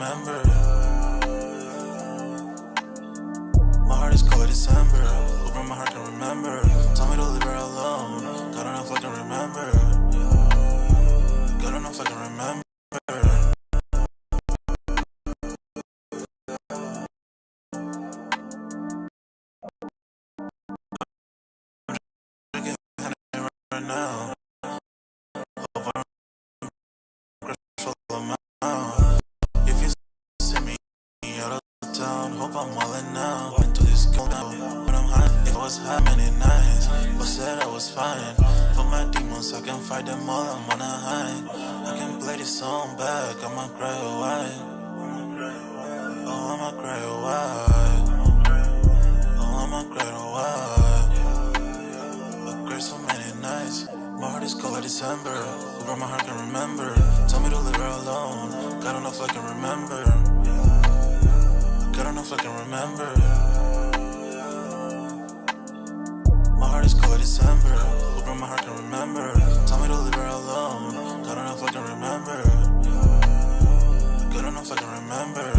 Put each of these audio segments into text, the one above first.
remember. My heart is cold like December. Open my heart can remember. Tell me to leave her alone. God don't know if I can remember. God don't know if I can remember. Right now, hope I don't crush all of my. If you see me out of town, hope I'm wildin' now. Into this cold now, when I'm high. If I was high many nights, but said I was fine. For my demons, I can fight them all. I'm on a high. I can play this song back. I'ma cry a while. Oh, I'ma cry a while. Oh, I'ma cry a while. I cried so many nights. My heart is cold like December. Over my heart can remember. Tell me to leave her alone. God don't know if I can remember. God don't know if I can remember. My heart is cold like December. Over my heart can remember. Tell me to leave her alone. God don't know if I can remember. God don't know if I can remember.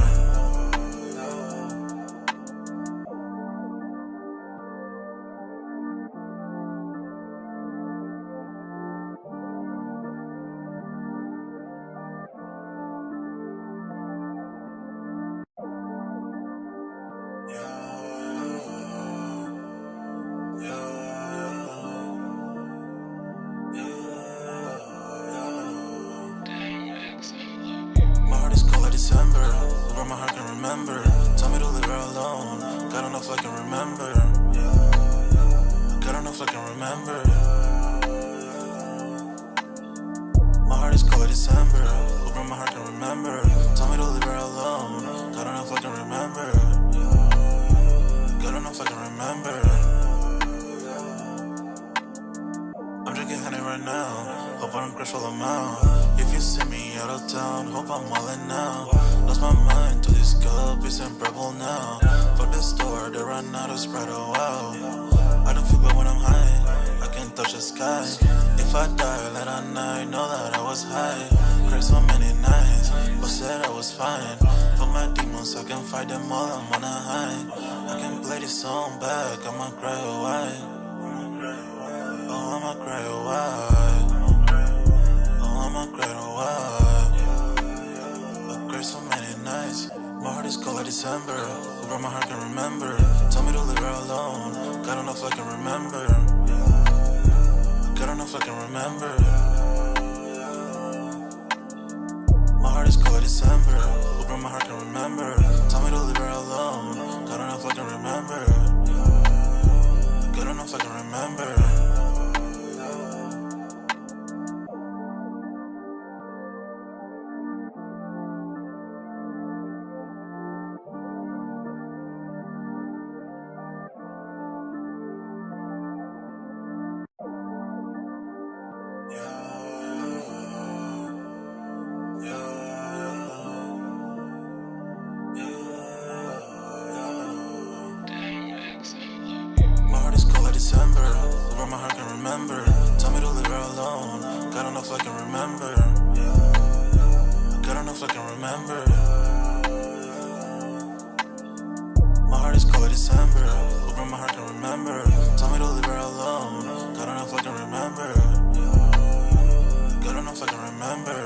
My heart is cold like December. Over my heart can remember. Tell me to leave her alone. God don't know if I can remember. God don't know if I can remember. My heart is cold like December. Over my heart can remember. Tell me to leave her alone. God don't know if I can remember. God don't know if I can remember. I'm drinking honey right now. Hope I don't crush all out. If you see me out of town, hope I'm wildin' now. Lost my mind to this cup, it's inseparable now. Fuck the store, they run out of Sprite, oh wow. I don't feel bad when I'm high, I can't touch the sky. If I die late at night, know that I was high. Cried so many nights, but said I was fine. For my demons, I can fight them all, I'm on a high. I can play this song back, I'ma cry a while. Oh, I'ma cry a while. Oh, I'ma cry a while. I cried so many nights. My heart is cold like December. Over my heart can remember. Tell me to leave her alone. God don't know if I can remember. God don't know if I can remember. My heart is cold like December. Over my heart can remember. Tell me to leave her alone. God don't know if I can remember. God don't know if I can remember. My heart is cold like December. Over my heart can remember. Tell me to leave her alone. God don't know if I can remember. God don't know if I can remember. My heart is cold like December. Over my heart can remember. Tell me to leave her alone. God don't know if I can remember. God don't know if I can remember.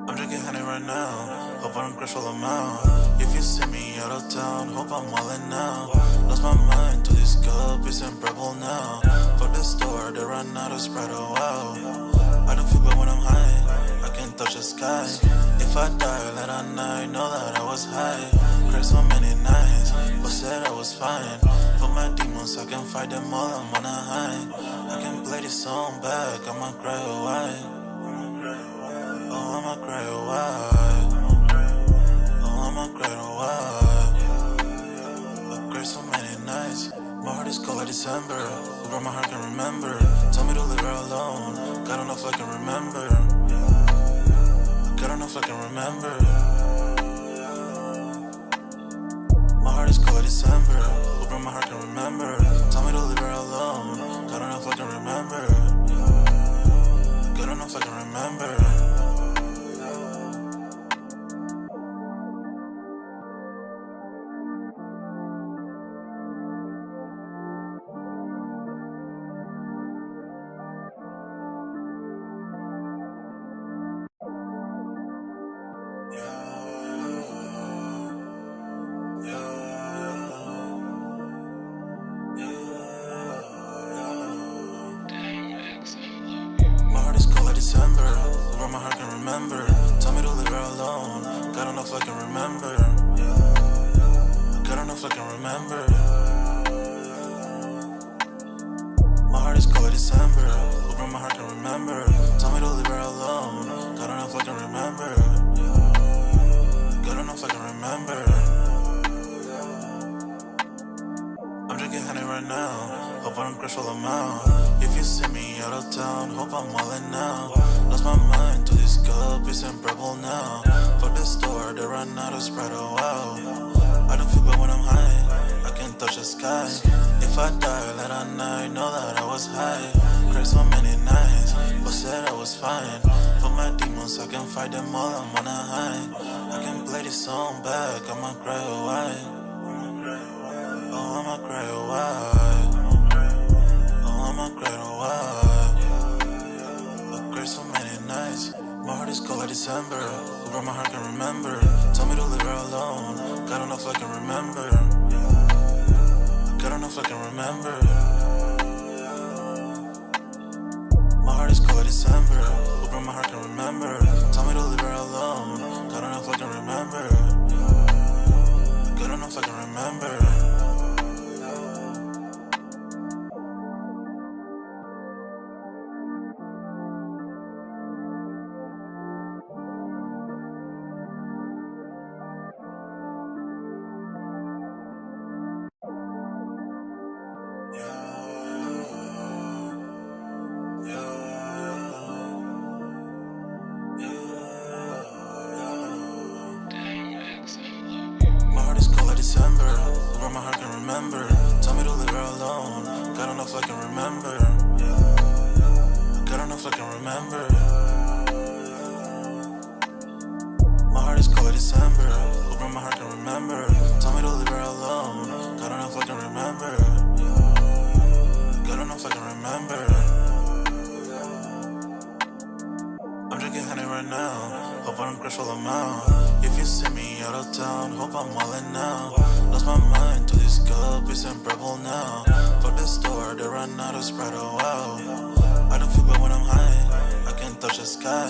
I'm drinking honey right now. Hope I don't crush all out. If you see me out of town, hope I'm wildin' now. Lost my mind to this cup, it's inseparable now. Fuck the store, they run out of Sprite, oh wow. I don't feel bad when I'm high, I can't touch the sky. If I die late at night, know that I was high. Cried so many nights, but said I was fine. For my demons, I can fight them all, I'm on a high. I can play this song back, I'ma cry a while. Oh, I'ma cry a while. Oh, I'ma cry a while. I cried so many nights. My heart is cold like December. Over my heart can remember. Tell me to leave her alone. God don't know if I can remember. God don't know if I can remember. My heart is cold like December. Over my heart can remember. Tell me to leave her alone. God don't know if I can remember. God don't know if I can remember. where my heart can remember. Tell me to leave her alone. God don't know if I can remember. God don't know if I can remember. My heart is cold like December. Where my heart can remember. Tell me to leave her alone. God don't know if I can remember. God don't know if I can remember. I'm drinking honey right now. Hope I don't crash all I'm out. If you see me out of town, hope I'm wildin' now. Lost my mind to this cup, it's unbearable now. Fuck the store, they run out of Sprite, oh wow. I don't feel bad when I'm high, I can't touch the sky. If I die late at night, know that I was high. Cried so many nights, but said I was fine. For my demons, I can fight them all, I'm on a high. I can play this song back, I'ma cry a while. Oh, I'ma cry a while. Oh, I'ma cry a while. I cried so many nights. My heart is cold like December. Where my heart can remember. Tell me to leave her alone. God don't know if I can remember. God don't know if I can remember. My heart is cold like December. Where my heart can remember. Tell me to leave her alone. God don't know if I can remember. God don't know if I can remember. December, where my heart can remember. Tell me to leave her alone. God don't know if I can remember. God don't know if I can remember. My heart is cold like December, where my heart can remember. Tell me to leave her alone. God don't know if I can remember. God don't know if I can remember. I'm drinking honey right now. Hope I don't crash all I'm out. If you see me out of town, hope I'm wildin' now. Lost my mind to this cup, it's unbearable now. Fuck the store, they run out of Sprite, oh wow. I don't feel bad when I'm high, I can't touch the sky.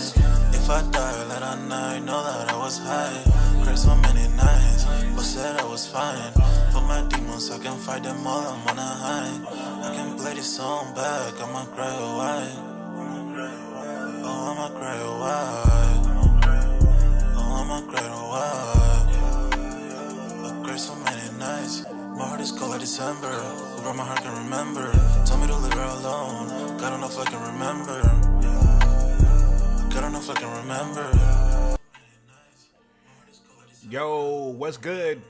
If I die late at night, know that I was high. Cried so many nights, but said I was fine. For my demons, I can fight them all, I'm on a high. I can play this song back, I'ma cry a while. Oh, I'ma cry a while. Oh, I'ma cry a while. I cried so many nights. My heart is cold like December. Where my heart can remember. Tell me to leave her alone. God don't know if I can remember. God don't know if I can remember. Yo, what's good?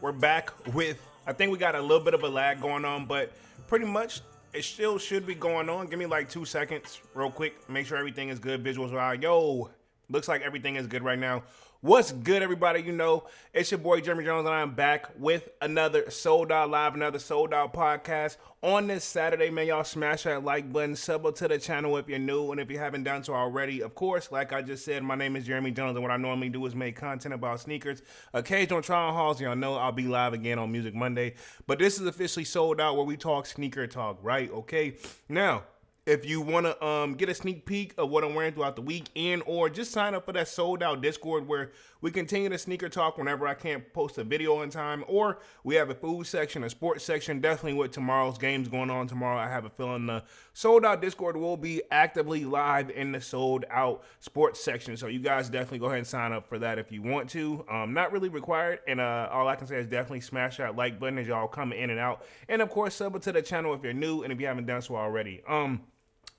We're back with, I think we got a little bit of a lag going on, but pretty much it still should be going on. Give me like 2 seconds real quick. Make sure everything is good. Visuals are out. Yo, looks like everything is good right now. What's good, everybody? You know, it's your boy Jeremy Jones, and I'm back with another Sold Out Live, another Sold Out podcast. On this Saturday, man, y'all smash that like button, sub up to the channel if you're new, and if you haven't done so already, of course, like I just said, my name is Jeremy Jones, and what I normally do is make content about sneakers. Occasional trial hauls, y'all know I'll be live again on Music Monday, but this is officially Sold Out, where we talk sneaker talk, right? Okay, now, if you want to get a sneak peek of what I'm wearing throughout the week, and or just sign up for that Sold Out Discord where we continue to sneaker talk whenever I can't post a video in time, or we have a food section, a sports section. Definitely with tomorrow's games going on tomorrow, I have a feeling the Sold Out Discord will be actively live in the Sold Out sports section. So you guys definitely go ahead and sign up for that if you want to. Not really required, and all I can say is definitely smash that like button as y'all come in and out. And of course, sub it to the channel if you're new and if you haven't done so already.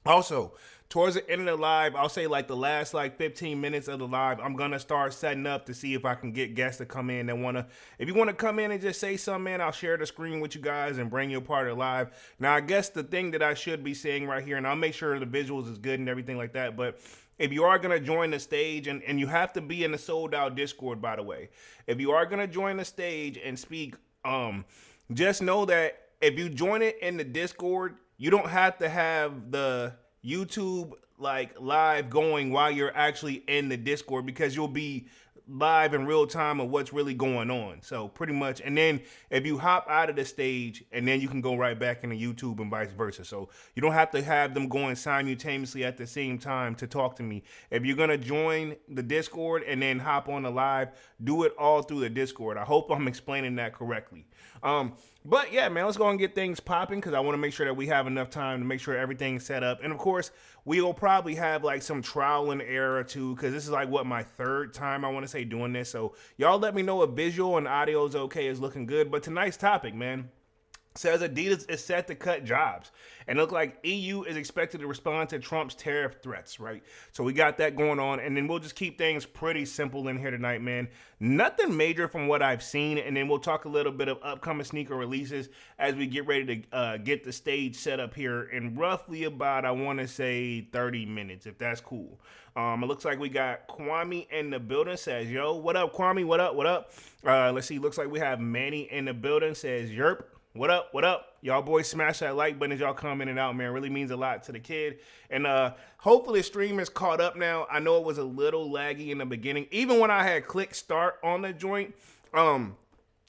Also, towards the end of the live, I'll say like the last like 15 minutes of the live, I'm going to start setting up to see if I can get guests to come in that want to, if you want to come in and just say something, man, I'll share the screen with you guys and bring you a part of the live. Now, I guess the thing that I should be saying right here, and I'll make sure the visuals is good and everything like that, but if you are going to join the stage, and you have to be in the Sold Out Discord, by the way, if you are going to join the stage and speak, just know that if you join it in the Discord, you don't have to have the YouTube like live going while you're actually in the Discord, because you'll be live in real time of what's really going on. So pretty much, and then if you hop out of the stage, and then you can go right back into YouTube and vice versa. So you don't have to have them going simultaneously at the same time to talk to me. If you're gonna join the Discord and then hop on the live, do it all through the Discord. I hope I'm explaining that correctly. But yeah, man, let's go and get things popping because I want to make sure that we have enough time to make sure everything's set up. And of course, we will probably have like some trial and error too, because this is like what, my third time I want to say doing this. So y'all let me know if visual and audio is okay, is looking good. But tonight's topic, man, says Adidas is set to cut jobs. And it looks like EU is expected to respond to Trump's tariff threats, right? So we got that going on. And then we'll just keep things pretty simple in here tonight, man. Nothing major from what I've seen. And then we'll talk a little bit of upcoming sneaker releases as we get ready to get the stage set up here in roughly about, I want to say, 30 minutes, if that's cool. It looks like we got Kwame in the building. Says, yo, what up, Kwame? What up? What up? Let's see. Looks like we have Manny in the building. Says, yerp. What up? What up? Y'all boys smash that like button as y'all come in and out, man. Really means a lot to the kid. And hopefully the stream is caught up now. I know it was a little laggy in the beginning. Even when I had click start on the joint, and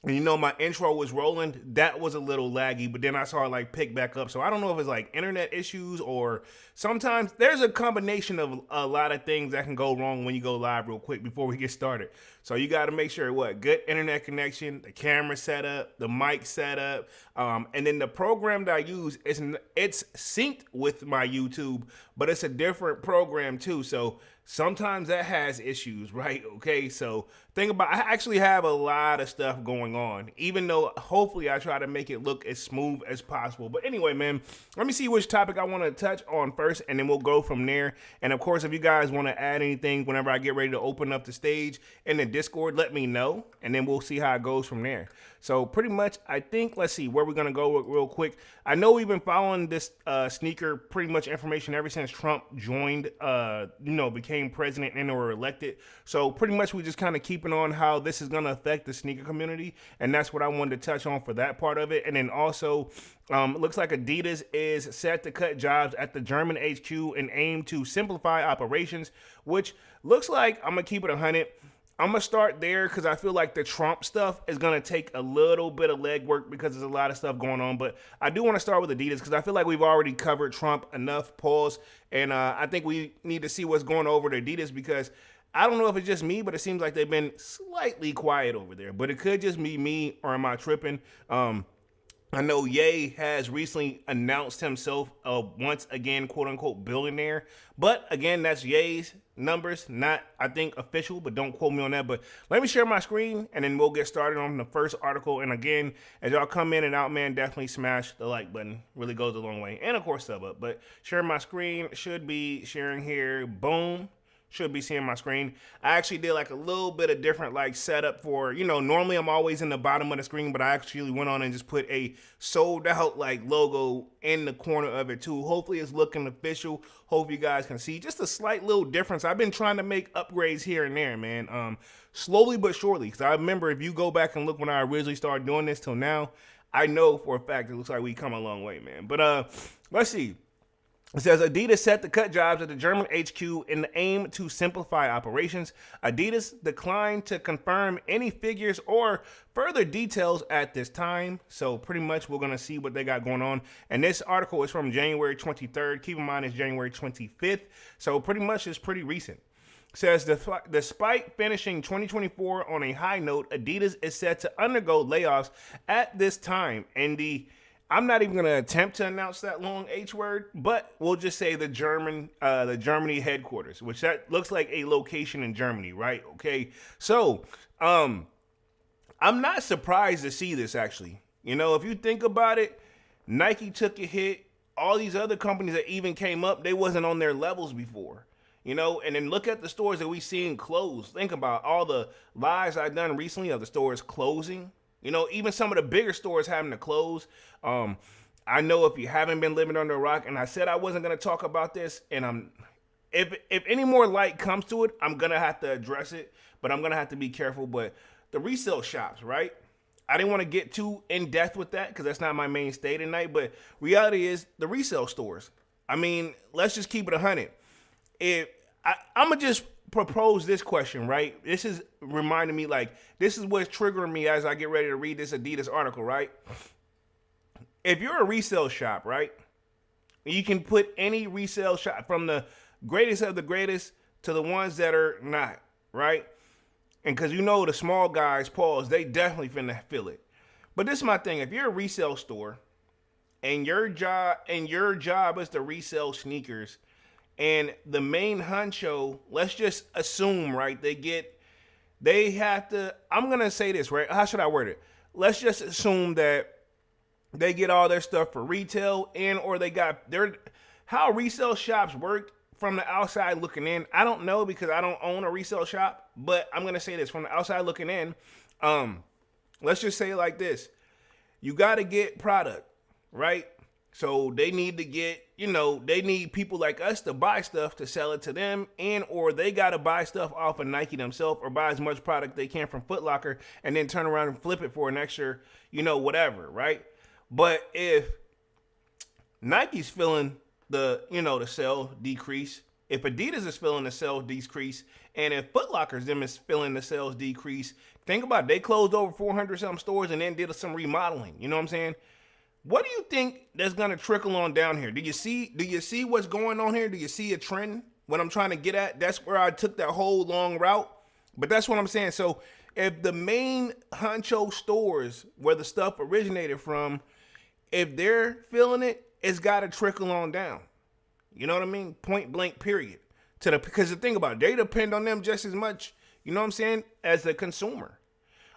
you know, my intro was rolling, that was a little laggy, but then I saw it like pick back up. So I don't know if it's like internet issues or sometimes there's a combination of a lot of things that can go wrong when you go live real quick before we get started. So you got to make sure good internet connection, the camera setup, the mic setup, and then the program that I use, it's synced with my YouTube, but it's a different program too. So sometimes that has issues, right? Okay, so think about, I actually have a lot of stuff going on, even though hopefully I try to make it look as smooth as possible. But anyway, man, let me see which topic I want to touch on first, and then we'll go from there. And of course, if you guys want to add anything whenever I get ready to open up the stage in the Discord, let me know, and then we'll see how it goes from there. So pretty much, I think, let's see where we're going to go real quick. I know we've been following this sneaker pretty much information ever since Trump joined, became president and or elected. So pretty much we just kind of keeping on how this is going to affect the sneaker community. And that's what I wanted to touch on for that part of it. And then also, it looks like Adidas is set to cut jobs at the German HQ and aim to simplify operations, which looks like, I'm going to keep it 100. I'm going to start there because I feel like the Trump stuff is going to take a little bit of legwork because there's a lot of stuff going on. But I do want to start with Adidas because I feel like we've already covered Trump enough, pause. And I think we need to see what's going over to Adidas because I don't know if it's just me, but it seems like they've been slightly quiet over there. But it could just be me, or am I tripping? I know Ye has recently announced himself once again, quote unquote, billionaire. But again, that's Ye's numbers, not, I think, official, but don't quote me on that. But let me share my screen and then we'll get started on the first article. And again, as y'all come in and out, man, definitely smash the like button. Really goes a long way. And of course, sub up. But share my screen, should be sharing here. Boom. Should be seeing my screen. I actually did like a little bit of different like setup for, normally I'm always in the bottom of the screen, but I actually went on and just put a sold out like logo in the corner of it too. Hopefully it's looking official. Hope you guys can see just a slight little difference. I've been trying to make upgrades here and there, man. Slowly but surely. Cause I remember if you go back and look when I originally started doing this till now, I know for a fact it looks like we come a long way, man. But let's see. It says Adidas set to cut jobs at the German HQ in the aim to simplify operations. Adidas declined to confirm any figures or further details at this time. So pretty much we're going to see what they got going on. And this article is from January 23rd. Keep in mind it's January 25th. So pretty much it's pretty recent. It says despite finishing 2024 on a high note, Adidas is set to undergo layoffs at this time. And I'm not even going to attempt to announce that long H word, but we'll just say the Germany headquarters, which that looks like a location in Germany, right? Okay. So, I'm not surprised to see this actually. If you think about it, Nike took a hit. All these other companies that even came up, they wasn't on their levels before. And then look at the stores that we've seen close. Think about all the lives I've done recently of the stores closing. Even some of the bigger stores having to close. I know if you haven't been living under a rock, and I said I wasn't going to talk about this, and if any more light comes to it, I'm going to have to address it, but I'm going to have to be careful. But the resale shops, right? I didn't want to get too in depth with that because that's not my mainstay tonight, but reality is the resale stores. I mean, let's just keep it 100. I'm going to just propose this question, right? This is reminding me, like, this is what's triggering me as I get ready to read this Adidas article, right? If you're a resale shop, right? You can put any resale shop from the greatest of the greatest to the ones that are not, right? And because you know the small guys, pause, they definitely finna feel it. But this is my thing. If you're a resale store and your job is to resell sneakers, and the main honcho, let's just assume, right, they have to, I'm gonna say this, right? How should I word it? Let's just assume that they get all their stuff for retail, and or they got their, how resale shops work from the outside looking in. I don't know because I don't own a resale shop, but I'm gonna say this from the outside looking in. Let's just say it like this: you got to get product, right? So they need to get, they need people like us to buy stuff to sell it to them, and or they got to buy stuff off of Nike themselves or buy as much product they can from Foot Locker and then turn around and flip it for an extra, whatever, right? But if Nike's feeling the sell decrease, if Adidas is feeling the sales decrease, and if Foot Locker's them is feeling the sales decrease, think about it. They closed over 400 some stores and then did some remodeling. You know what I'm saying? What do you think that's gonna trickle on down here? Do you see what's going on here? Do you see a trend? What I'm trying to get at? That's where I took that whole long route. But that's what I'm saying. So if the main honcho stores where the stuff originated from, if they're feeling it, it's gotta trickle on down. You know what I mean? Point blank, period. Because the thing about it, they depend on them just as much, you know what I'm saying, as the consumer.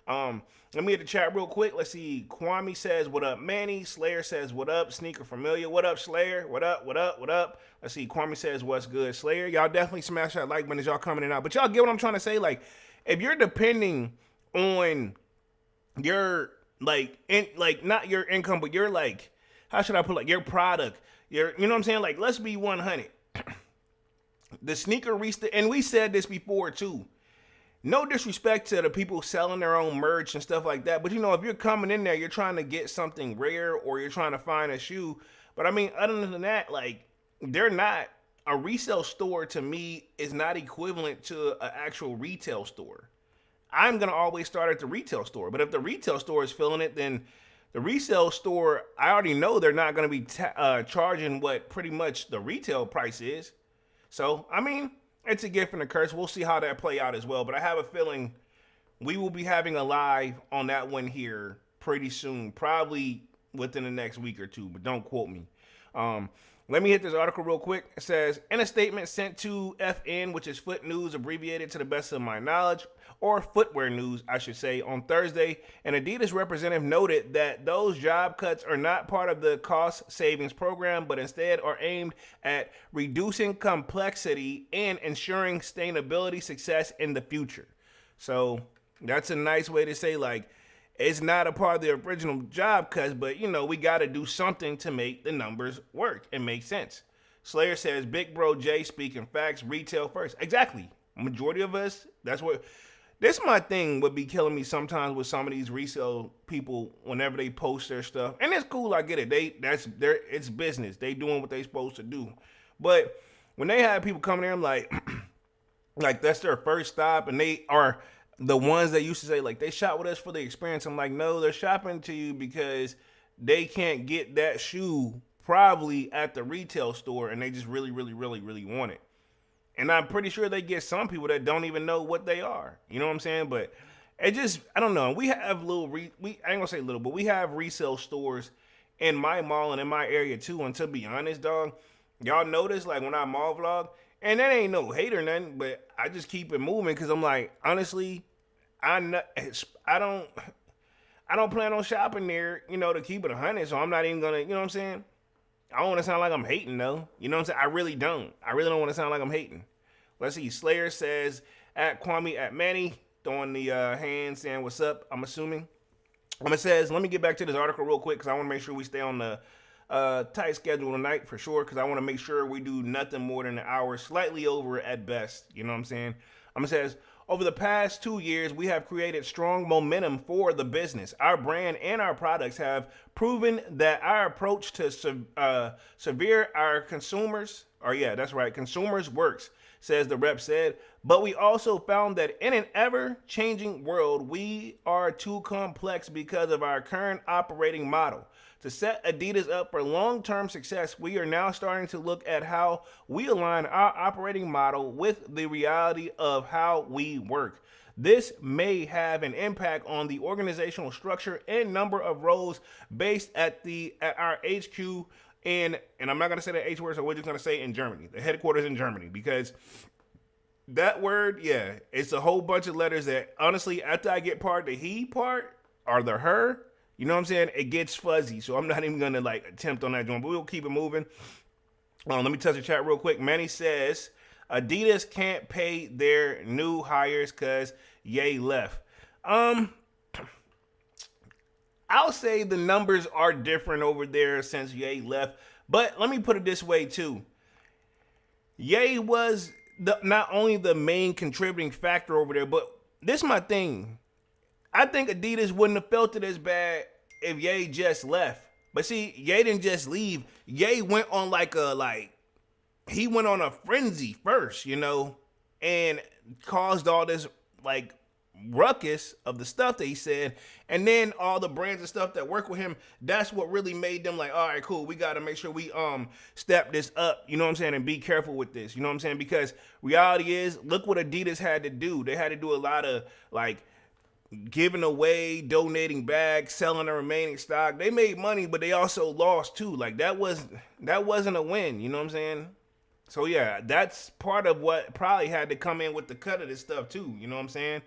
Let me hit the chat real quick. Let's see. Kwame says, what up, Manny? Slayer says, what up? Sneaker Familiar. What up, Slayer? What up, what up, what up? Let's see. Kwame says, what's good, Slayer? Y'all definitely smash that like button as y'all coming in out. But y'all get what I'm trying to say? Like, if you're depending on your, not your income, but your, how should I put it? Your product, you know what I'm saying? Like, let's be 100. The sneaker and we said this before too. No disrespect to the people selling their own merch and stuff like that, but if you're coming in there, you're trying to get something rare or you're trying to find a shoe. But I mean, other than that, they're not, a resale store to me is not equivalent to an actual retail store. I'm gonna always start at the retail store, but if the retail store is feeling it, then the resale store, I already know they're not gonna be charging what pretty much the retail price is. So I mean, it's a gift and a curse. We'll see how that play out as well. But I have a feeling we will be having a live on that one here pretty soon, probably within the next week or two, but don't quote me. Let me hit this article real quick. It says, in a statement sent to FN, which is Foot News, abbreviated to the best of my knowledge, or Footwear News, I should say, on Thursday, an Adidas representative noted that those job cuts are not part of the cost savings program, but instead are aimed at reducing complexity and ensuring sustainability success in the future. So that's a nice way to say, it's not a part of the original job cuts, but, we got to do something to make the numbers work and make sense. Slayer says, Big Bro J speaking facts, retail first. Exactly. Majority of us, that's what... This my thing would be killing me sometimes with some of these resale people whenever they post their stuff. And it's cool, I get it. It's business. They doing what they supposed to do. But when they have people coming in like that's their first stop, and they are the ones that used to say they shop with us for the experience. I'm like, no, they're shopping to you because they can't get that shoe probably at the retail store, and they just really, really, really, really want it. And I'm pretty sure they get some people that don't even know what they are. You know what I'm saying? But it just, I don't know. We have I ain't gonna say little, but we have resale stores in my mall and in my area too. And to be honest, dog, y'all notice when I mall vlog, and that ain't no hate or nothing, but I just keep it moving because I'm like, honestly, I don't plan on shopping there, to keep it 100. So I'm not even gonna, you know what I'm saying? I don't want to sound like I'm hating, though. You know what I'm saying? I really don't want to sound like I'm hating. Let's see. Slayer says, at Kwame, at Manny, throwing the hand, saying, what's up, I'm assuming. It says, let me get back to this article real quick because I want to make sure we stay on the tight schedule tonight for sure, because I want to make sure we do nothing more than an hour, slightly over at best. You know what I'm saying? It says, Over the past 2 years, we have created strong momentum for the business. Our brand and our products have proven that our approach to severe our consumers, or yeah, that's right, consumers works, says the rep said. But we also found that in an ever-changing world, we are too complex because of our current operating model. To set Adidas up for long-term success, we are now starting to look at how we align our operating model with the reality of how we work. This may have an impact on the organizational structure and number of roles based at our HQ and I'm not going to say the H word, so we're just going to say in Germany, the headquarters in Germany, because that word, yeah, it's a whole bunch of letters that honestly, after I get the he part or the her, you know what I'm saying? It gets fuzzy. So I'm not even going to like attempt on that joint, but we'll keep it moving. Let me touch the chat real quick. Manny says, Adidas can't pay their new hires because Ye left. I'll say the numbers are different over there since Ye left. But let me put it this way too. Ye was not only the main contributing factor over there, but this is my thing. I think Adidas wouldn't have felt it as bad if Ye just left. But see, Ye didn't just leave. Ye went on he went on a frenzy first, you know, and caused all this like ruckus of the stuff that he said, and then all the brands and stuff that work with him. That's what really made them like, all right, cool, we got to make sure we step this up, you know what I'm saying, and be careful with this, you know what I'm saying, because reality is, look what Adidas had to do. They had to do a lot of like giving away, donating back, selling the remaining stock. They made money, but they also lost too. Like that wasn't a win, you know what I'm saying? So yeah, that's part of what probably had to come in with the cut of this stuff too, you know what I'm saying?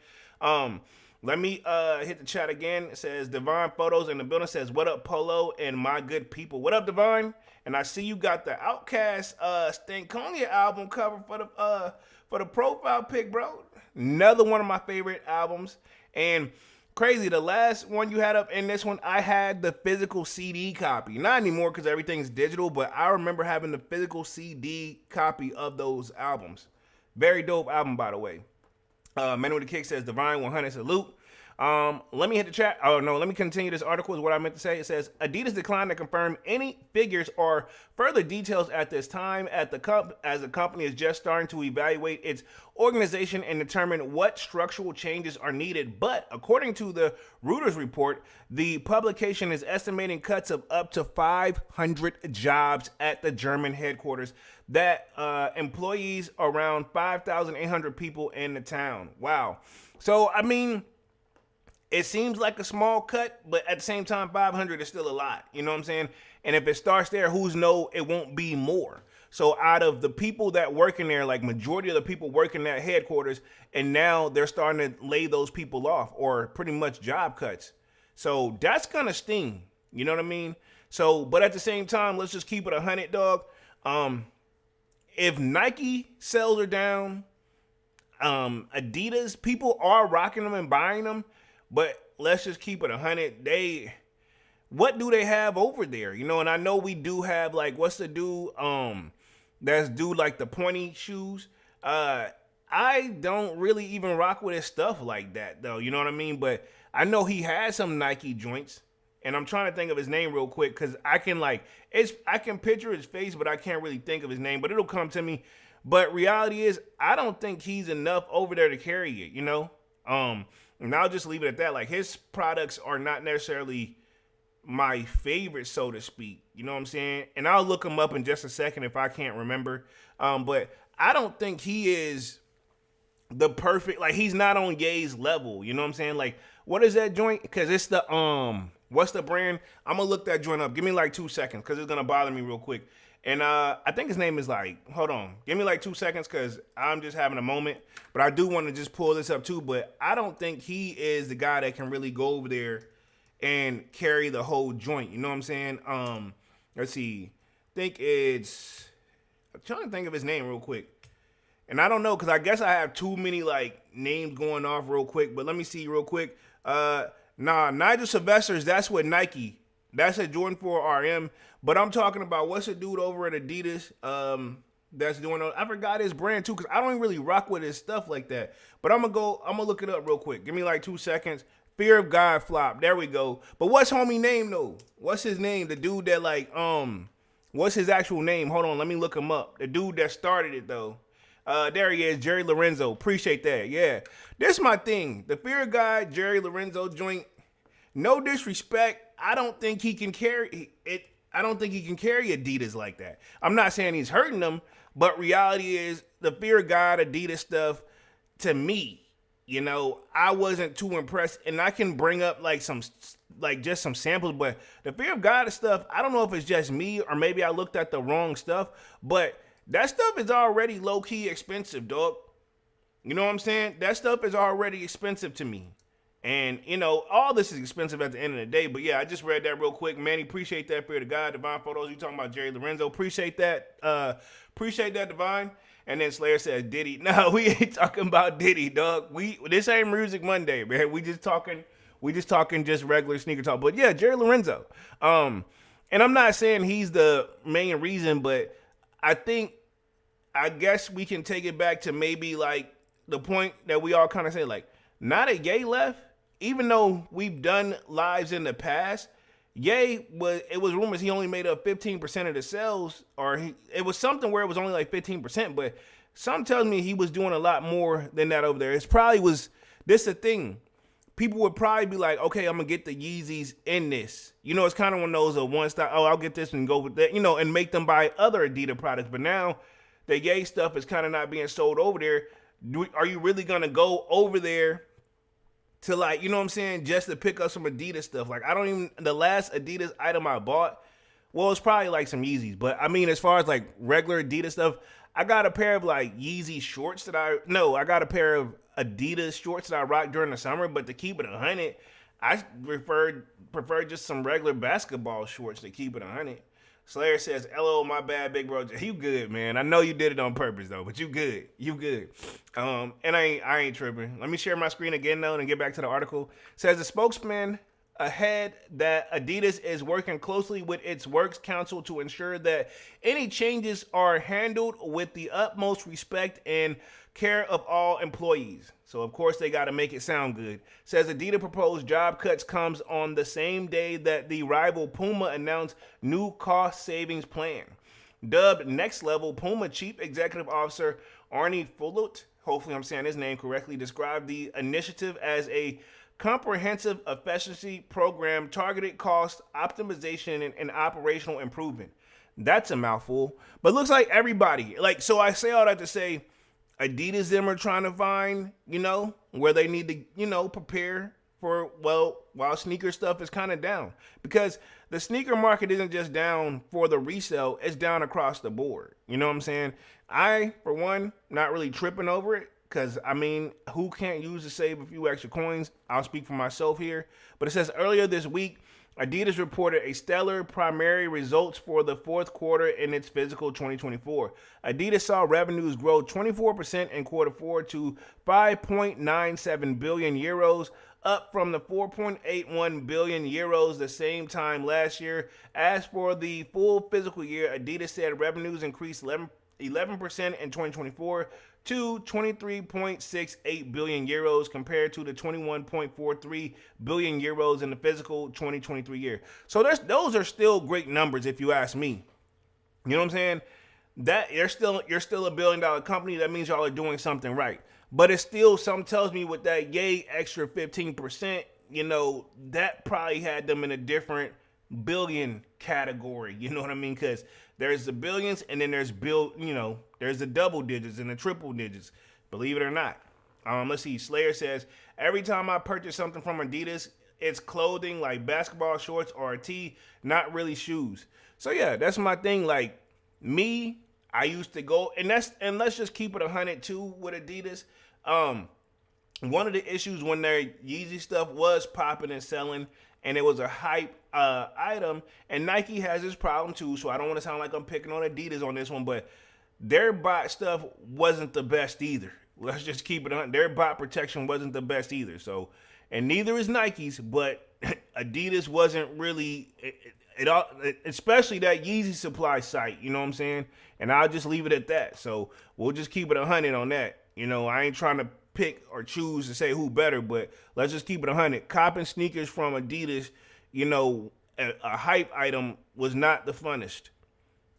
Let me hit the chat again. It says Divine Photos in the building, says, what up, Polo and my good people? What up, Divine? And I see you got the Outkast Stankonia album cover for the profile pic, bro. Another one of my favorite albums. And crazy, the last one you had up in this one, I had the physical CD copy. Not anymore because everything's digital, but I remember having the physical CD copy of those albums. Very dope album, by the way. Man with the Kick says, Divine 100 salute. Let me hit the chat. Oh, no, let me continue this article is what I meant to say. It says, Adidas declined to confirm any figures or further details at this time as the company is just starting to evaluate its organization and determine what structural changes are needed. But according to the Reuters report, the publication is estimating cuts of up to 500 jobs at the German headquarters that employees around 5,800 people in the town. Wow. So, I mean, it seems like a small cut, but at the same time, 500 is still a lot. You know what I'm saying? And if it starts there, who's know it won't be more. So out of the people that work in there, like majority of the people working at headquarters, and now they're starting to lay those people off or pretty much job cuts. So that's gonna sting. You know what I mean? So, but at the same time, let's just keep it 100, dog. If Nike sales are down, Adidas, people are rocking them and buying them. But let's just keep it 100. What do they have over there? You know, and I know we do have like, what's the dude that's do like the pointy shoes? I don't really even rock with his stuff like that though. You know what I mean? But I know he has some Nike joints, and I'm trying to think of his name real quick because I can picture his face, but I can't really think of his name. But it'll come to me. But reality is, I don't think he's enough over there to carry it. You know. And I'll just leave it at that. Like, his products are not necessarily my favorite, so to speak. You know what I'm saying? And I'll look him up in just a second if I can't remember. But I don't think he is the perfect, like, he's not on Ye's level. You know what I'm saying? Like, what is that joint? Because it's the, what's the brand? I'm going to look that joint up. Give me like 2 seconds because it's going to bother me real quick. And I think his name is like, hold on. Give me like 2 seconds because I'm just having a moment. But I do want to just pull this up too. But I don't think he is the guy that can really go over there and carry the whole joint. You know what I'm saying? Let's see. I think I'm trying to think of his name real quick. And I don't know because I guess I have too many like names going off real quick. But let me see real quick. Nigel Sylvester's, that's with Nike. That's a Jordan 4 RM. But I'm talking about what's the dude over at Adidas? that's doing it. I forgot his brand too, because I don't really rock with his stuff like that. But I'm gonna look it up real quick. Give me like 2 seconds. Fear of God flop. There we go. But what's homie name though? What's his name? The dude that like what's his actual name? Hold on, let me look him up. The dude that started it though. There he is, Jerry Lorenzo. Appreciate that. Yeah. This is my thing. The Fear of God, Jerry Lorenzo joint. No disrespect. I don't think he can carry it. I don't think he can carry Adidas like that. I'm not saying he's hurting them, but reality is the Fear of God Adidas stuff, to me, you know, I wasn't too impressed. And I can bring up like just some samples, but the Fear of God stuff, I don't know if it's just me or maybe I looked at the wrong stuff, but that stuff is already low-key expensive, dog. You know what I'm saying? That stuff is already expensive to me. And, you know, all this is expensive at the end of the day. But, yeah, I just read that real quick. Manny, appreciate that. Fear to God. Divine Photos, you talking about Jerry Lorenzo. Appreciate that. Appreciate that, Divine. And then Slayer says Diddy. No, we ain't talking about Diddy, dog. This ain't Music Monday, man. We just talking just regular sneaker talk. But, yeah, Jerry Lorenzo. And I'm not saying he's the main reason, but I guess we can take it back to maybe, like, the point that we all kind of say, like, now that Ye left, even though we've done lives in the past, it was rumors he only made up 15% of the sales, or it was something where it was only like 15%, but some tells me he was doing a lot more than that over there. It's probably this the thing. People would probably be like, okay, I'm going to get the Yeezys in this. You know, it's kind of one of those one style, I'll get this and go with that, you know, and make them buy other Adidas products. But now the Ye stuff is kind of not being sold over there. Are you really going to go over there to, like, you know what I'm saying, just to pick up some Adidas stuff? Like, the last Adidas item I bought, well, it's probably like some Yeezys. But I mean, as far as like regular Adidas stuff, I got a pair of like Yeezy shorts I got a pair of Adidas shorts that I rock during the summer. But to keep it 100, I prefer just some regular basketball shorts to keep it 100. Slayer says, "LO, my bad, big bro." You good, man. I know you did it on purpose though, but you good. You good. And I ain't tripping. Let me share my screen again though and get back to the article. It says the spokesman ahead that Adidas is working closely with its works council to ensure that any changes are handled with the utmost respect and care of all employees. So, of course, they got to make it sound good. Says Adidas proposed job cuts comes on the same day that the rival Puma announced new cost savings plan. Dubbed Next Level, Puma Chief Executive Officer Arnie Fulot, hopefully I'm saying his name correctly, described the initiative as a comprehensive efficiency program, targeted cost optimization, and operational improvement. That's a mouthful. But looks like everybody, like, so I say all that to say, Adidas them are trying to find, you know, where they need to, you know, prepare for, well, while sneaker stuff is kind of down. Because the sneaker market isn't just down for the resale, it's down across the board. You know what I'm saying? I, for one, not really tripping over it. Because, I mean, who can't use to save a few extra coins? I'll speak for myself here. But it says earlier this week, Adidas reported a stellar primary results for the fourth quarter in its fiscal 2024. Adidas saw revenues grow 24% in quarter four to 5.97 billion euros, up from the 4.81 billion euros the same time last year. As for the full fiscal year, Adidas said revenues increased 11% in 2024 to 23.68 billion euros compared to the 21.43 billion euros in the fiscal 2023 year. So those are still great numbers if you ask me. You know what I'm saying? That you're still a $1 billion company. That means y'all are doing something right. But it's still, something tells me with that Ye extra 15%, you know, that probably had them in a different billion category. You know what I mean? Because there's the billions and then there's there's the double digits and the triple digits, believe it or not. Let's see. Slayer says, every time I purchase something from Adidas, it's clothing like basketball shorts or a tee, not really shoes. So yeah, that's my thing. Like me, I used to go, and let's just keep it 100 too with Adidas. One of the issues when their Yeezy stuff was popping and selling, and it was a hype item, and Nike has this problem too, so I don't want to sound like I'm picking on Adidas on this one, but their bot stuff wasn't the best either. Let's just keep it on. Their bot protection wasn't the best either. So, and neither is Nike's, but Adidas wasn't really, it all, especially that Yeezy supply site, you know what I'm saying? And I'll just leave it at that. So we'll just keep it 100 on that. You know, I ain't trying to pick or choose to say who better, but let's just keep it 100. Copping sneakers from Adidas, you know, a hype item was not the funnest.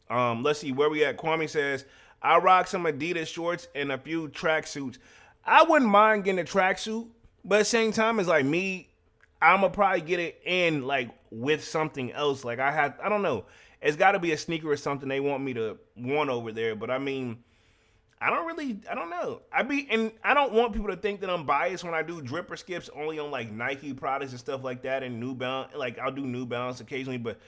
Let's see where we at. Kwame says, I rock some Adidas shorts and a few tracksuits. I wouldn't mind getting a tracksuit, but at the same time, it's like me, I'm gonna probably get it in like with something else. Like I don't know. It's got to be a sneaker or something they want me to want over there. But I mean, I don't know. And I don't want people to think that I'm biased when I do drip or skips only on like Nike products and stuff like that and New Balance. Like I'll do New Balance occasionally, but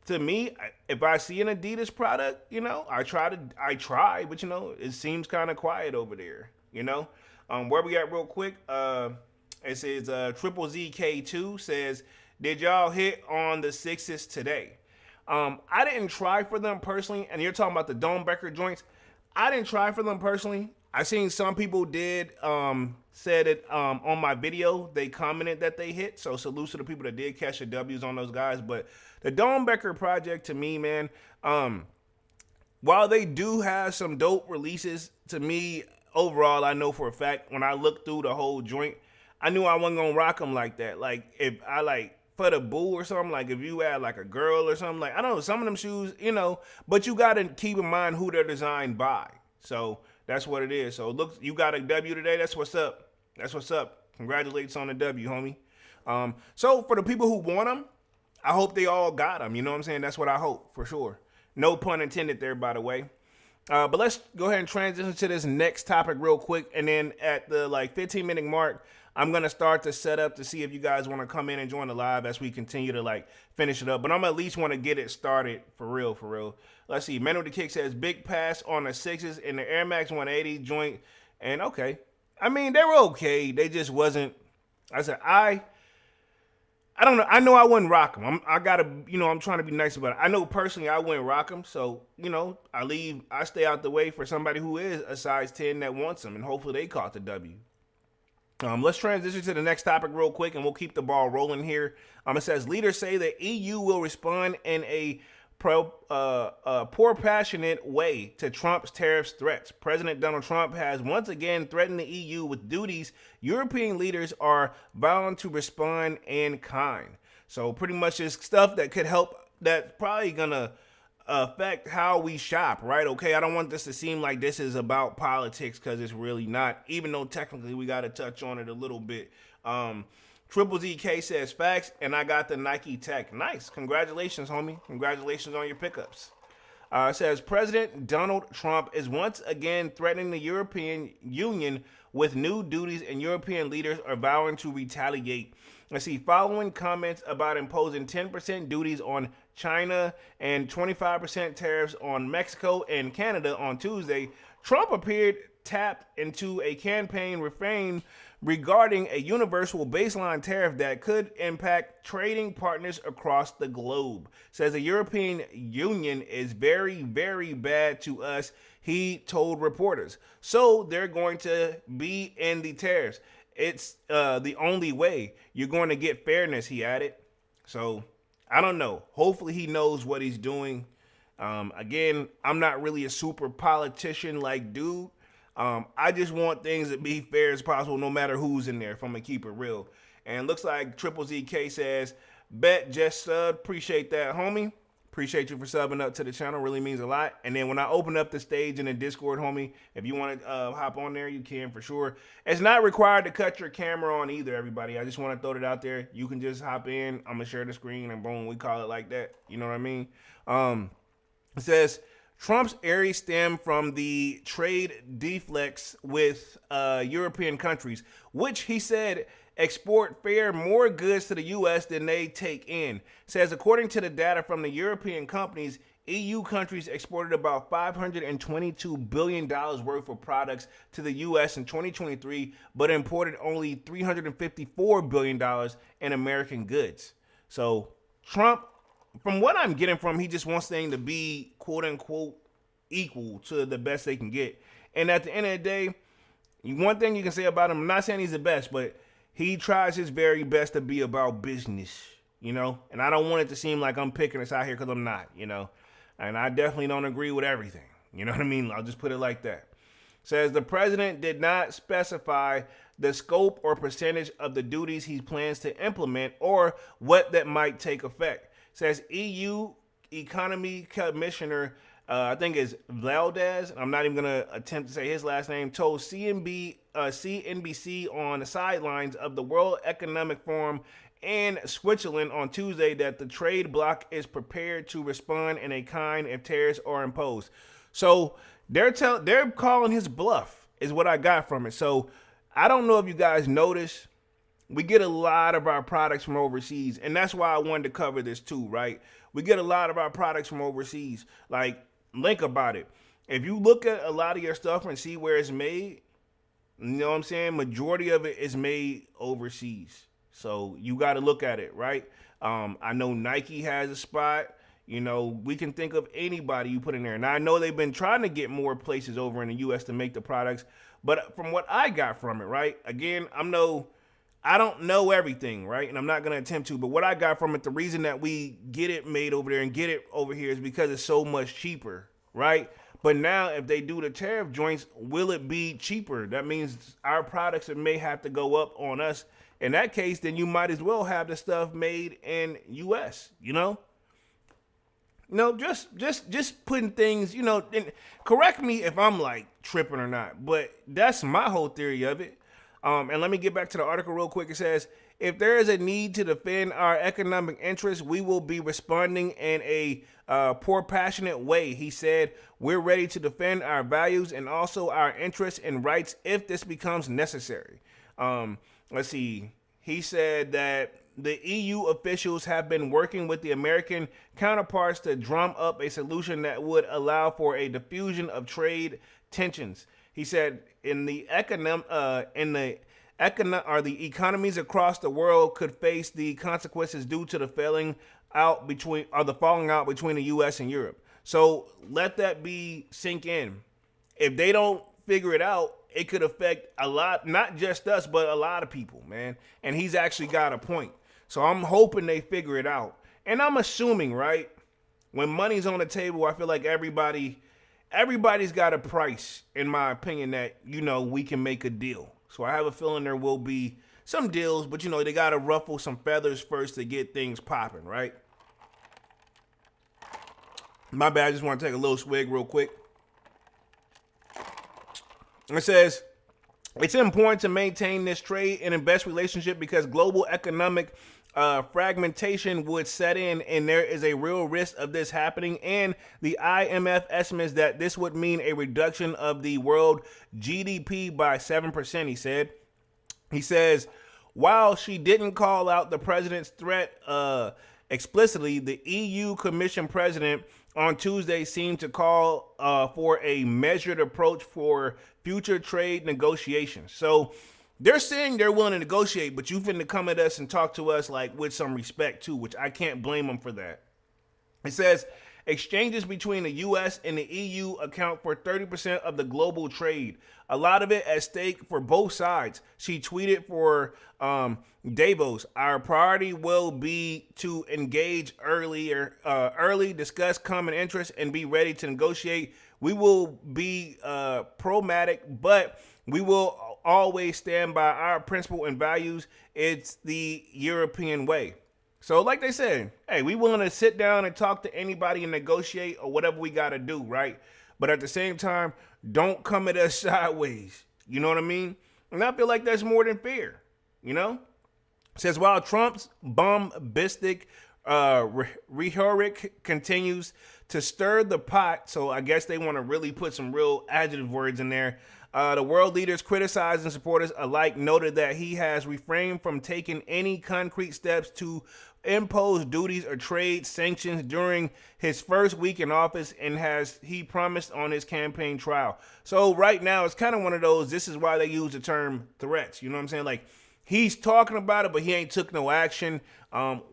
to me, if I see an Adidas product, you know, I try, but you know, it seems kind of quiet over there, you know. Where we at real quick? It says Triple ZK2 says, did y'all hit on the sixes today? I didn't try for them personally, and you're talking about the Domebecker joints. I didn't try for them personally. I seen some people did said it on my video. They commented that they hit. So salute to the people that did catch the W's on those guys. But the Domebecker project to me, man, while they do have some dope releases, to me, overall, I know for a fact when I looked through the whole joint, I knew I wasn't gonna rock them like that. Like if I like for the boo or something, like if you had like a girl or something, like I don't know, some of them shoes, you know, but you gotta keep in mind who they're designed by. So that's what it is. So look, you got a W today. That's what's up. That's what's up. Congratulations on the W, homie. So for the people who want them, I hope they all got them. You know what I'm saying? That's what I hope for sure. No pun intended there, by the way. But let's go ahead and transition to this next topic real quick. And then at the like 15-minute mark, I'm going to start to set up to see if you guys want to come in and join the live as we continue to like finish it up. But I'm at least want to get it started for real, for real. Let's see. Man with the Kick says big pass on the sixes in the Air Max 180 joint. And okay. I mean, they were okay. They just wasn't. I said, I don't know. I know I wouldn't rock them. I'm trying to be nice about it. I know personally I wouldn't rock them. So, you know, I stay out the way for somebody who is a size 10 that wants them. And hopefully they caught the W. Let's transition to the next topic real quick, and we'll keep the ball rolling here. It says, leaders say the EU will respond in a passionate way to Trump's tariffs threats. President Donald Trump has once again threatened the EU with duties. European leaders are bound to respond in kind. So pretty much it's stuff that could help, that's probably going to affect how we shop, right? Okay, I don't want this to seem like this is about politics because it's really not, even though technically we got to touch on it a little bit. Triple ZK says facts, and I got the Nike Tech. Nice. Congratulations, homie. Congratulations on your pickups. It says President Donald Trump is once again threatening the European Union with new duties, and European leaders are vowing to retaliate. Let's see, following comments about imposing 10% duties on China and 25% tariffs on Mexico and Canada on Tuesday, Trump appeared tapped into a campaign refrain regarding a universal baseline tariff that could impact trading partners across the globe. Says the European Union is very, very bad to us, he told reporters. So they're going to be in the tariffs. It's the only way you're going to get fairness, he added. So I don't know. Hopefully he knows what he's doing. Again, I'm not really a super politician like dude. I just want things to be fair as possible, no matter who's in there, if I'm going to keep it real. And looks like Triple ZK says, bet just sub. Appreciate that, homie. Appreciate you for subbing up to the channel. Really means a lot. And then when I open up the stage in the Discord, homie, if you want to hop on there, you can for sure. It's not required to cut your camera on either, everybody. I just want to throw it out there. You can just hop in. I'm going to share the screen and boom, we call it like that. You know what I mean? It says, Trump's area stemmed from the trade deflects with European countries, which he said export far more goods to the U.S. than they take in. Says according to the data from the European companies, EU countries exported about $522 billion worth of products to the U.S. in 2023, but imported only $354 billion in American goods. So Trump, from what I'm getting from, he just wants things to be quote unquote equal to the best they can get. And at the end of the day, one thing you can say about him, I'm not saying he's the best, but he tries his very best to be about business. you know, and I don't want it to seem like I'm picking us out here because I'm not, you know, and I definitely don't agree with everything. You know what I mean? I'll just put it like that. Says the president did not specify the scope or percentage of the duties he plans to implement or what that might take effect. Says EU Economy Commissioner, I think it's Valdez, I'm not even going to attempt to say his last name, told CNBC on the sidelines of the World Economic Forum in Switzerland on Tuesday that the trade bloc is prepared to respond in a kind if tariffs are imposed. So they're calling his bluff is what I got from it. So I don't know if you guys notice, we get a lot of our products from overseas, and that's why I wanted to cover this too, right? We get a lot of our products from overseas. Like, think about it. If you look at a lot of your stuff and see where it's made, you know what I'm saying? Majority of it is made overseas. So you got to look at it, right? I know Nike has a spot. You know, we can think of anybody you put in there. And I know they've been trying to get more places over in the U.S. to make the products. But from what I got from it, right? Again, I don't know everything, right? And I'm not going to attempt to. But what I got from it, the reason that we get it made over there and get it over here is because it's so much cheaper, right? But now if they do the tariff joints, will it be cheaper? That means our products may have to go up on us. In that case, then you might as well have the stuff made in U.S., you know? No, just putting things, you know, and correct me if I'm like tripping or not, but that's my whole theory of it. And let me get back to the article real quick. It says, if there is a need to defend our economic interests, we will be responding in a passionate way. He said, we're ready to defend our values and also our interests and rights if this becomes necessary. Let's see. He said that the EU officials have been working with the American counterparts to drum up a solution that would allow for a diffusion of trade tensions. He said, the economies across the world could face the consequences due to the falling out between the U.S. and Europe. So let that be sink in. If they don't figure it out, it could affect a lot, not just us, but a lot of people, man. And he's actually got a point. So I'm hoping they figure it out. And I'm assuming, right, when money's on the table, I feel like everybody's got a price, in my opinion, that, you know, we can make a deal. So I have a feeling there will be some deals, but, you know, they got to ruffle some feathers first to get things popping, right? My bad, I just want to take a little swig real quick. It says, it's important to maintain this trade and invest relationship because global economic fragmentation would set in, and there is a real risk of this happening. And the IMF estimates that this would mean a reduction of the world GDP by 7%, he said. He says, while she didn't call out the president's threat explicitly, the EU Commission president on Tuesday seemed to call for a measured approach for future trade negotiations. So they're saying they're willing to negotiate, but you finna come at us and talk to us like with some respect too, which I can't blame them for that. It says exchanges between the U.S. and the EU account for 30% of the global trade. A lot of it at stake for both sides. She tweeted for Davos, our priority will be to engage early, discuss common interests, and be ready to negotiate. We will be pragmatic, but we will always stand by our principle and values. It's the European way. So like they said, hey, we willing to sit down and talk to anybody and negotiate or whatever we got to do, right? But at the same time, don't come at us sideways. You know what I mean? And I feel like that's more than fair, you know? It says, while Trump's bombastic rhetoric continues to stir the pot, so I guess they want to really put some real adjective words in there, the world leaders, criticized and supporters alike, noted that he has refrained from taking any concrete steps to impose duties or trade sanctions during his first week in office, and he promised on his campaign trail. So right now, it's kind of one of those, this is why they use the term threats. You know what I'm saying? Like, he's talking about it, but he ain't took no action.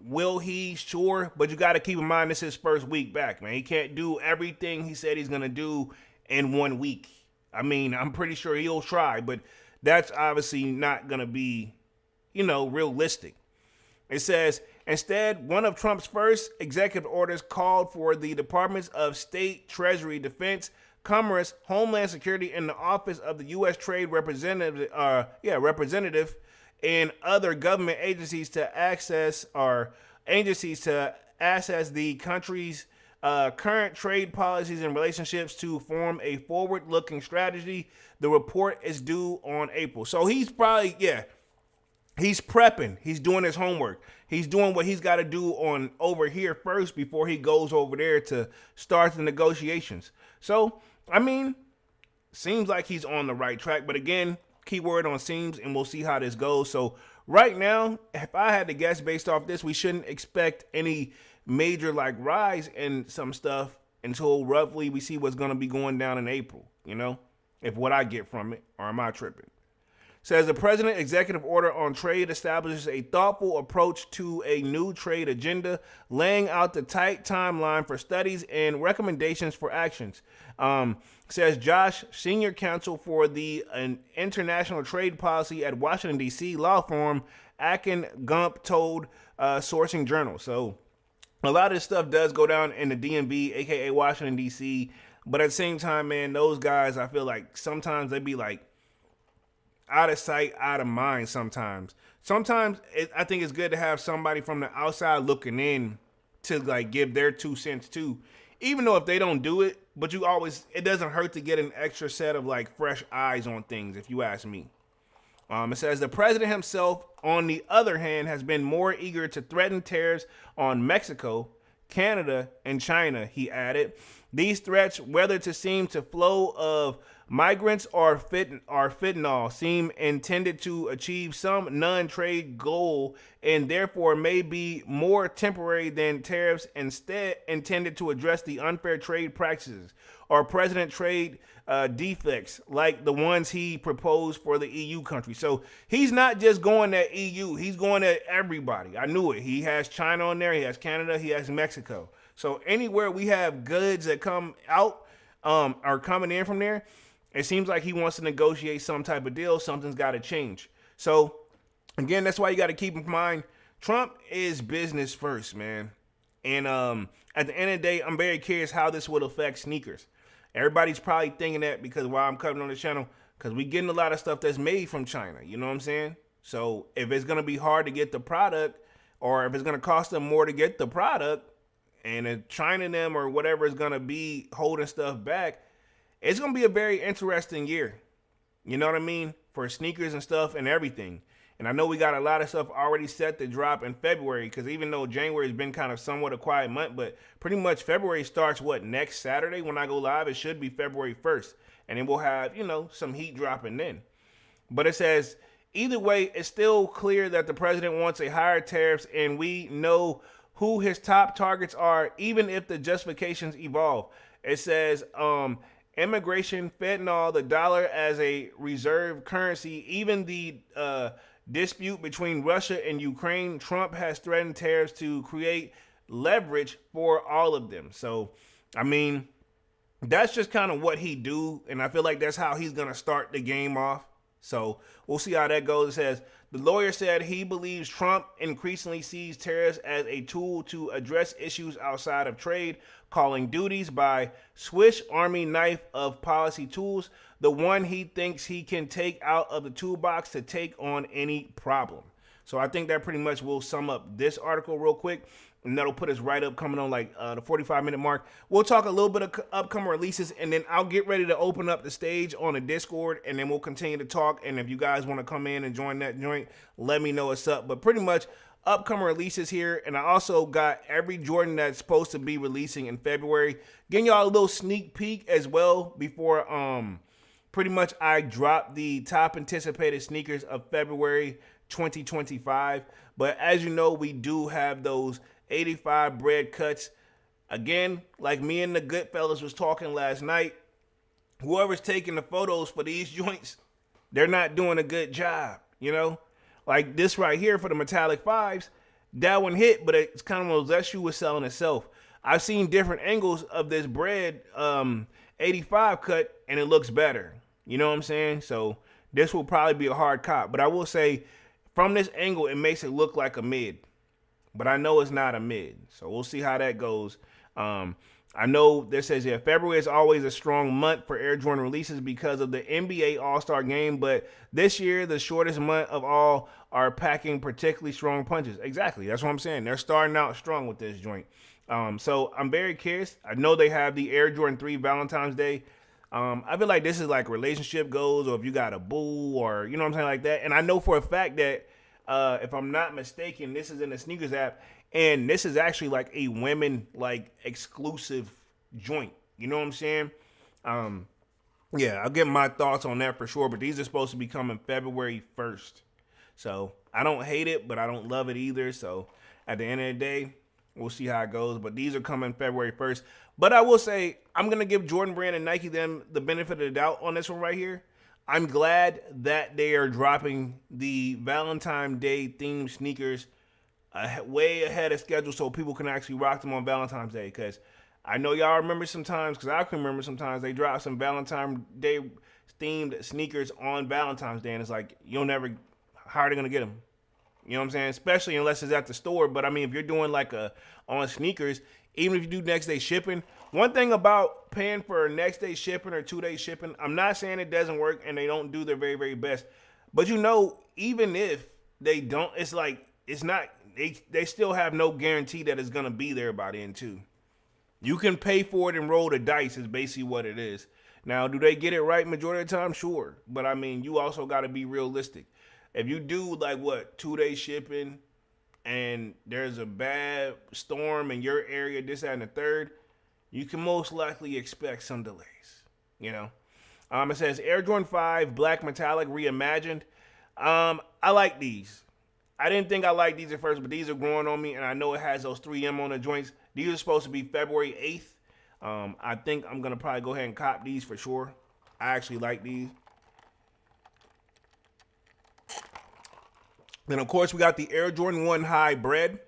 Will he? Sure. But you got to keep in mind, this is his first week back, man. He can't do everything he said he's going to do in 1 week. I mean, I'm pretty sure he'll try, but that's obviously not going to be, you know, realistic. It says, Instead, one of Trump's first executive orders called for the Departments of State, Treasury, Defense, Commerce, Homeland Security, and the Office of the U.S. Trade Representative and other government agencies to access the country's current trade policies and relationships to form a forward-looking strategy. The report is due on April. So he's probably, he's prepping. He's doing his homework. He's doing what he's got to do on over here first before he goes over there to start the negotiations. So, I mean, seems like he's on the right track. But again, keyword on seems, and we'll see how this goes. So right now, if I had to guess based off this, we shouldn't expect any major rise in some stuff until roughly we see what's going to be going down in April, if what I get from it, or am I tripping? Says the president executive order on trade establishes a thoughtful approach to a new trade agenda, laying out the tight timeline for studies and recommendations for actions. Says Josh, senior counsel for the international trade policy at Washington, D.C. law firm Akin Gump told Sourcing Journal. So a lot of this stuff does go down in the DMV, aka Washington, D.C., but at the same time, man, those guys, I feel like sometimes they be out of sight, out of mind sometimes. I think it's good to have somebody from the outside looking in to give their 2 cents too. Even though if they don't do it, but it doesn't hurt to get an extra set of fresh eyes on things, if you ask me. It says the president himself, on the other hand, has been more eager to threaten tariffs on Mexico, Canada, and China, he added. These threats, whether to seem to flow of migrants or fentanyl, seem intended to achieve some non-trade goal and therefore may be more temporary than tariffs instead intended to address the unfair trade practices or present trade defects like the ones he proposed for the EU countries. So he's not just going at EU, he's going at everybody. I knew it. He has China on there, he has Canada, he has Mexico. So anywhere we have goods that come out are coming in from there, it seems like he wants to negotiate some type of deal. Something's got to change. So again, that's why you got to keep in mind, Trump is business first, man. And at the end of the day, I'm very curious how this would affect sneakers. Everybody's probably thinking that because while I'm covering on the channel, because we getting a lot of stuff that's made from China. You know what I'm saying? So if it's going to be hard to get the product, or if it's going to cost them more to get the product, and if China them or whatever is going to be holding stuff back, it's going to be a very interesting year. You know what I mean? For sneakers and stuff and everything. And I know we got a lot of stuff already set to drop in February, because even though January has been kind of somewhat a quiet month, but pretty much February starts, next Saturday when I go live? It should be February 1st. And then we'll have, some heat dropping then. But it says, either way, it's still clear that the president wants a higher tariffs, and we know who his top targets are, even if the justifications evolve. It says, immigration, fentanyl, the dollar as a reserve currency, even the dispute between Russia and Ukraine. Trump has threatened tariffs to create leverage for all of them. So, I mean, that's just kind of what he do, and I feel like that's how he's going to start the game off. So we'll see how that goes. It says, the lawyer said he believes Trump increasingly sees tariffs as a tool to address issues outside of trade, calling duties by Swiss Army knife of policy tools, the one he thinks he can take out of the toolbox to take on any problem. So I think that pretty much will sum up this article real quick. And that'll put us right up, coming on the 45-minute mark. We'll talk a little bit of upcoming releases, and then I'll get ready to open up the stage on the Discord, and then we'll continue to talk. And if you guys want to come in and join that joint, let me know what's up. But pretty much upcoming releases here, and I also got every Jordan that's supposed to be releasing in February. Getting y'all a little sneak peek as well before pretty much I drop the top anticipated sneakers of February 2025. But as you know, we do have those 85 bread cuts. Again, like me and the good fellas was talking last night, whoever's taking the photos for these joints, they're not doing a good job, Like this right here for the metallic 5s, that one hit, but it's kind of one of those, that shoe was selling itself. I've seen different angles of this bread 85 cut, and it looks better. You know what I'm saying? So this will probably be a hard cop. But I will say, from this angle, it makes it look like a mid. but I know it's not a mid. So we'll see how that goes. I know this says here February is always a strong month for Air Jordan releases because of the NBA All-Star game, but this year the shortest month of all are packing particularly strong punches. Exactly, that's what I'm saying. They're starting out strong with this joint. So I'm very curious. I know they have the Air Jordan 3 Valentine's Day. I feel like this is like relationship goals, or if you got a boo, or you know what I'm saying, like that. And I know for a fact that if I'm not mistaken, this is in the sneakers app, and this is actually like a women like exclusive joint. You know what I'm saying? Yeah, I'll get my thoughts on that for sure. But these are supposed to be coming February 1st. So I don't hate it, but I don't love it either. So at the end of the day, we'll see how it goes. But these are coming February 1st. But I will say, I'm going to give Jordan Brand and Nike them the benefit of the doubt on this one right here. I'm glad that they are dropping the Valentine's Day themed sneakers way ahead of schedule so people can actually rock them on Valentine's Day. Because I know y'all remember sometimes, because I can remember sometimes they drop some Valentine's Day themed sneakers on Valentine's Day, and it's like, you'll never, how are they going to get them? You know what I'm saying? Especially unless it's at the store. But I mean, if you're doing like on sneakers, even if you do next day shipping, one thing about paying for next day shipping or 2 day shipping, I'm not saying it doesn't work and they don't do their very, very best. But you know, even if they don't, it's like, it's not, they still have no guarantee that it's going to be there by then too. You can pay for it and roll the dice is basically what it is. Now, do they get it right majority of the time? Sure. But I mean, you also got to be realistic. If you do like 2 day shipping and there's a bad storm in your area, this, that, and the third, you can most likely expect some delays, you know? It says Air Jordan 5 Black Metallic Reimagined. I like these. I didn't think I liked these at first, but these are growing on me, and I know it has those 3M on the joints. These are supposed to be February 8th. I think I'm going to probably go ahead and cop these for sure. I actually like these. Then, of course, we got the Air Jordan 1 High Bread.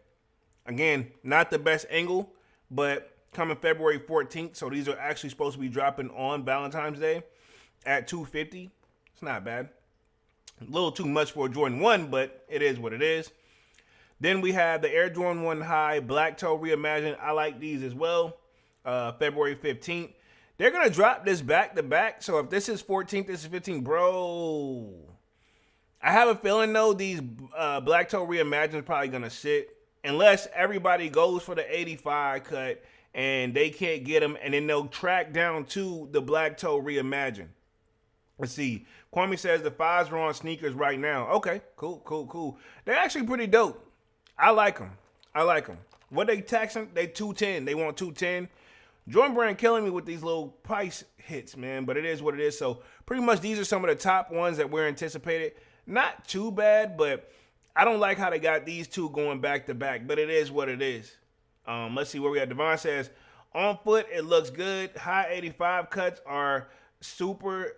Again, not the best angle, but coming February 14th. So these are actually supposed to be dropping on Valentine's Day at $250. It's not bad. A little too much for a Jordan 1, but it is what it is. Then we have the Air Jordan 1 High Black Toe Reimagined. I like these as well. February 15th. They're going to drop this back to back. So if this is 14th, this is 15th. Bro, I have a feeling, though, these Black Toe Reimagined are probably going to sit. Unless everybody goes for the 85 cut and they can't get them. And then they'll track down to the Black Toe Reimagined. Let's see. Kwame says the 5s are on sneakers right now. Okay, cool. They're actually pretty dope. I like them. What they taxing? They 210. They want 210. Jordan Brand killing me with these little price hits, man. But it is what it is. So pretty much these are some of the top ones that we're anticipated. Not too bad, but I don't like how they got these two going back to back. But it is what it is. Let's see where we at. Devon says on foot it looks good. High 85 cuts are super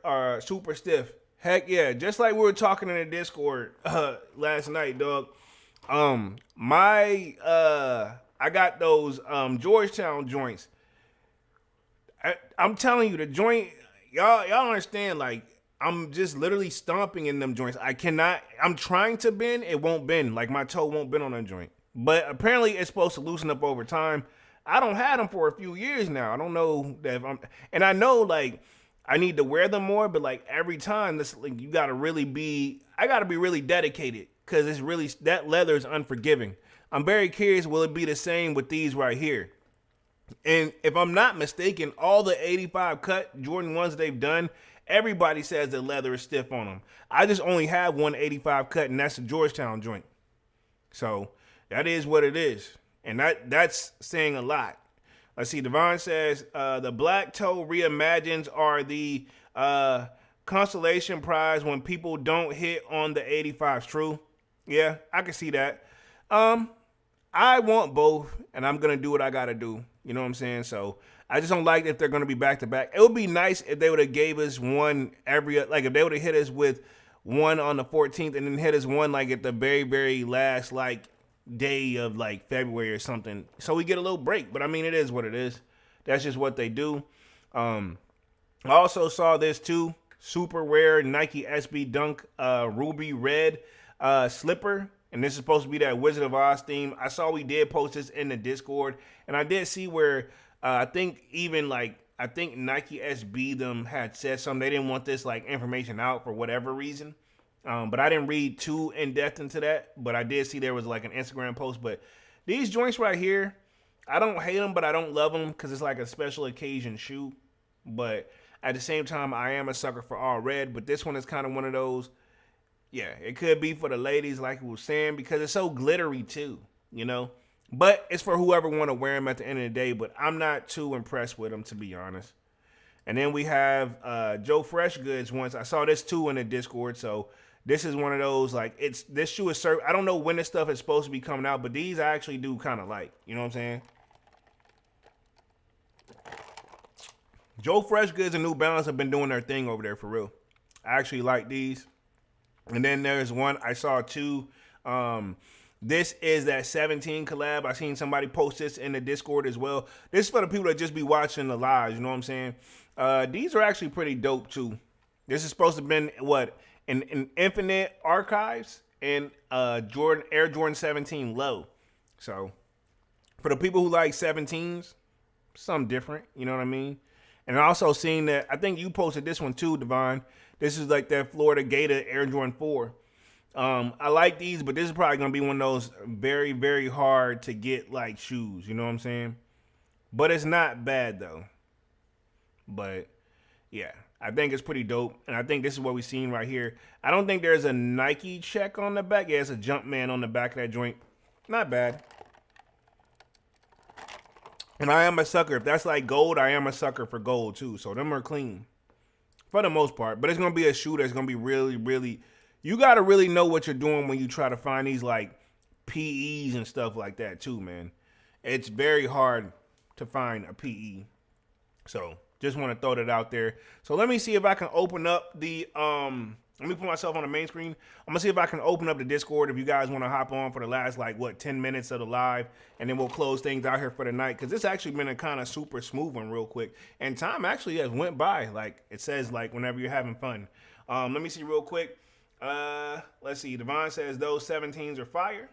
stiff. Heck yeah, just like we were talking in the Discord last night, dog. I got those Georgetown joints. I'm telling you, the joint, y'all understand, like, I'm just literally stomping in them joints. I'm trying to bend, it won't bend. Like, my toe won't bend on that joint. But apparently it's supposed to loosen up over time. I don't have them for a few years now. I don't know that and I know, like, I need to wear them more, but like every time, this, like, I gotta be really dedicated, because it's really, that leather is unforgiving. I'm very curious, will it be the same with these right here? And if I'm not mistaken, all the 85 cut Jordan 1s they've done, everybody says the leather is stiff on them. I just only have one 85 cut, and that's the Georgetown joint. So that is what it is. And that's saying a lot. Let's see, Devon says the Black Toe Reimagined are the consolation prize when people don't hit on the 85s. True. Yeah, I can see that. I want both, and I'm going to do what I got to do. You know what I'm saying? So I just don't like if they're going to be back to back. It would be nice if they would have gave us one like if they would have hit us with one on the 14th and then hit us one like at the very, very last like day of like February or something, so we get a little break. But I mean, it is what it is. That's just what they do. I also saw this too, super rare Nike SB Dunk Ruby Red slipper. and this is supposed to be that Wizard of Oz theme. I saw we did post this in the Discord, and I did see where I think even like I think Nike SB them had said something. They didn't want this like information out for whatever reason. But I didn't read too in depth into that. But I did see there was like an Instagram post. But these joints right here, I don't hate them, but I don't love them because it's like a special occasion shoe. But at the same time, I am a sucker for all red. But this one is kind of one of those. Yeah, it could be for the ladies, like we were saying, because it's so glittery too, you know. But it's for whoever want to wear them at the end of the day. But I'm not too impressed with them, to be honest. And then we have Joe Fresh Goods once. I saw this too in the Discord. So this is one of those, like, this shoe is served. I don't know when this stuff is supposed to be coming out, but these I actually do kind of like. You know what I'm saying? Joe Fresh Goods and New Balance have been doing their thing over there for real. I actually like these. And then there's one I saw too. This is that 17 collab. I seen somebody post this in the Discord as well. This is for the people that just be watching the lives. You know what I'm saying? These are actually pretty dope too. This is supposed to have been what an Infinite Archives and Air Jordan 17 Low. So for the people who like 17s, something different. You know what I mean? And I also seen that, I think you posted this one too, Devon. This is like that Florida Gator Air Jordan 4. I like these, but this is probably going to be one of those very, very hard to get like shoes. You know what I'm saying? But it's not bad though. But yeah, I think it's pretty dope. And I think this is what we've seen right here. I don't think there's a Nike check on the back. Yeah, it's a Jumpman on the back of that joint. Not bad. And I am a sucker. If that's like gold, I am a sucker for gold too. So them are clean for the most part. But it's going to be a shoe that's going to be really, really, you got to really know what you're doing when you try to find these like PEs and stuff like that too, man. It's very hard to find a PE. So just want to throw that out there. So let me see if I can open up the, let me put myself on the main screen. I'm going to see if I can open up the Discord if you guys want to hop on for the last, like, 10 minutes of the live. And then we'll close things out here for the night. Because this actually been a kind of super smooth one real quick. And time actually has went by. Like, it says, like, whenever you're having fun. Let me see real quick. Let's see. Devon says those 17s are fire.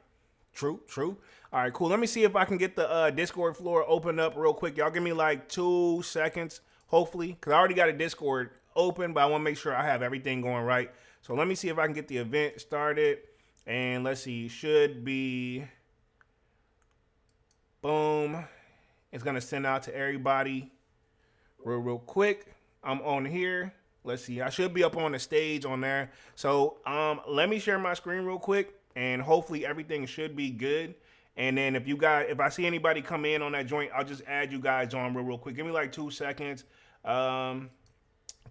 True, true. All right, cool. Let me see if I can get the Discord floor opened up real quick. Y'all give me, like, 2 seconds, hopefully. Because I already got a Discord open, but I want to make sure I have everything going right. So let me see if I can get the event started. And let's see, should be, boom. It's going to send out to everybody real quick. I'm on here. Let's see, I should be up on the stage on there. So let me share my screen real quick, and hopefully everything should be good. And then if I see anybody come in on that joint, I'll just add you guys on real quick. Give me like 2 seconds. I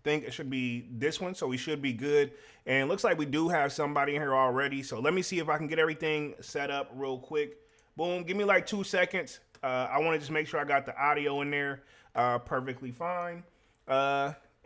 think it should be this one, so we should be good. And it looks like we do have somebody in here already. So let me see if I can get everything set up real quick. Boom, give me like 2 seconds. I want to just make sure I got the audio in there perfectly fine.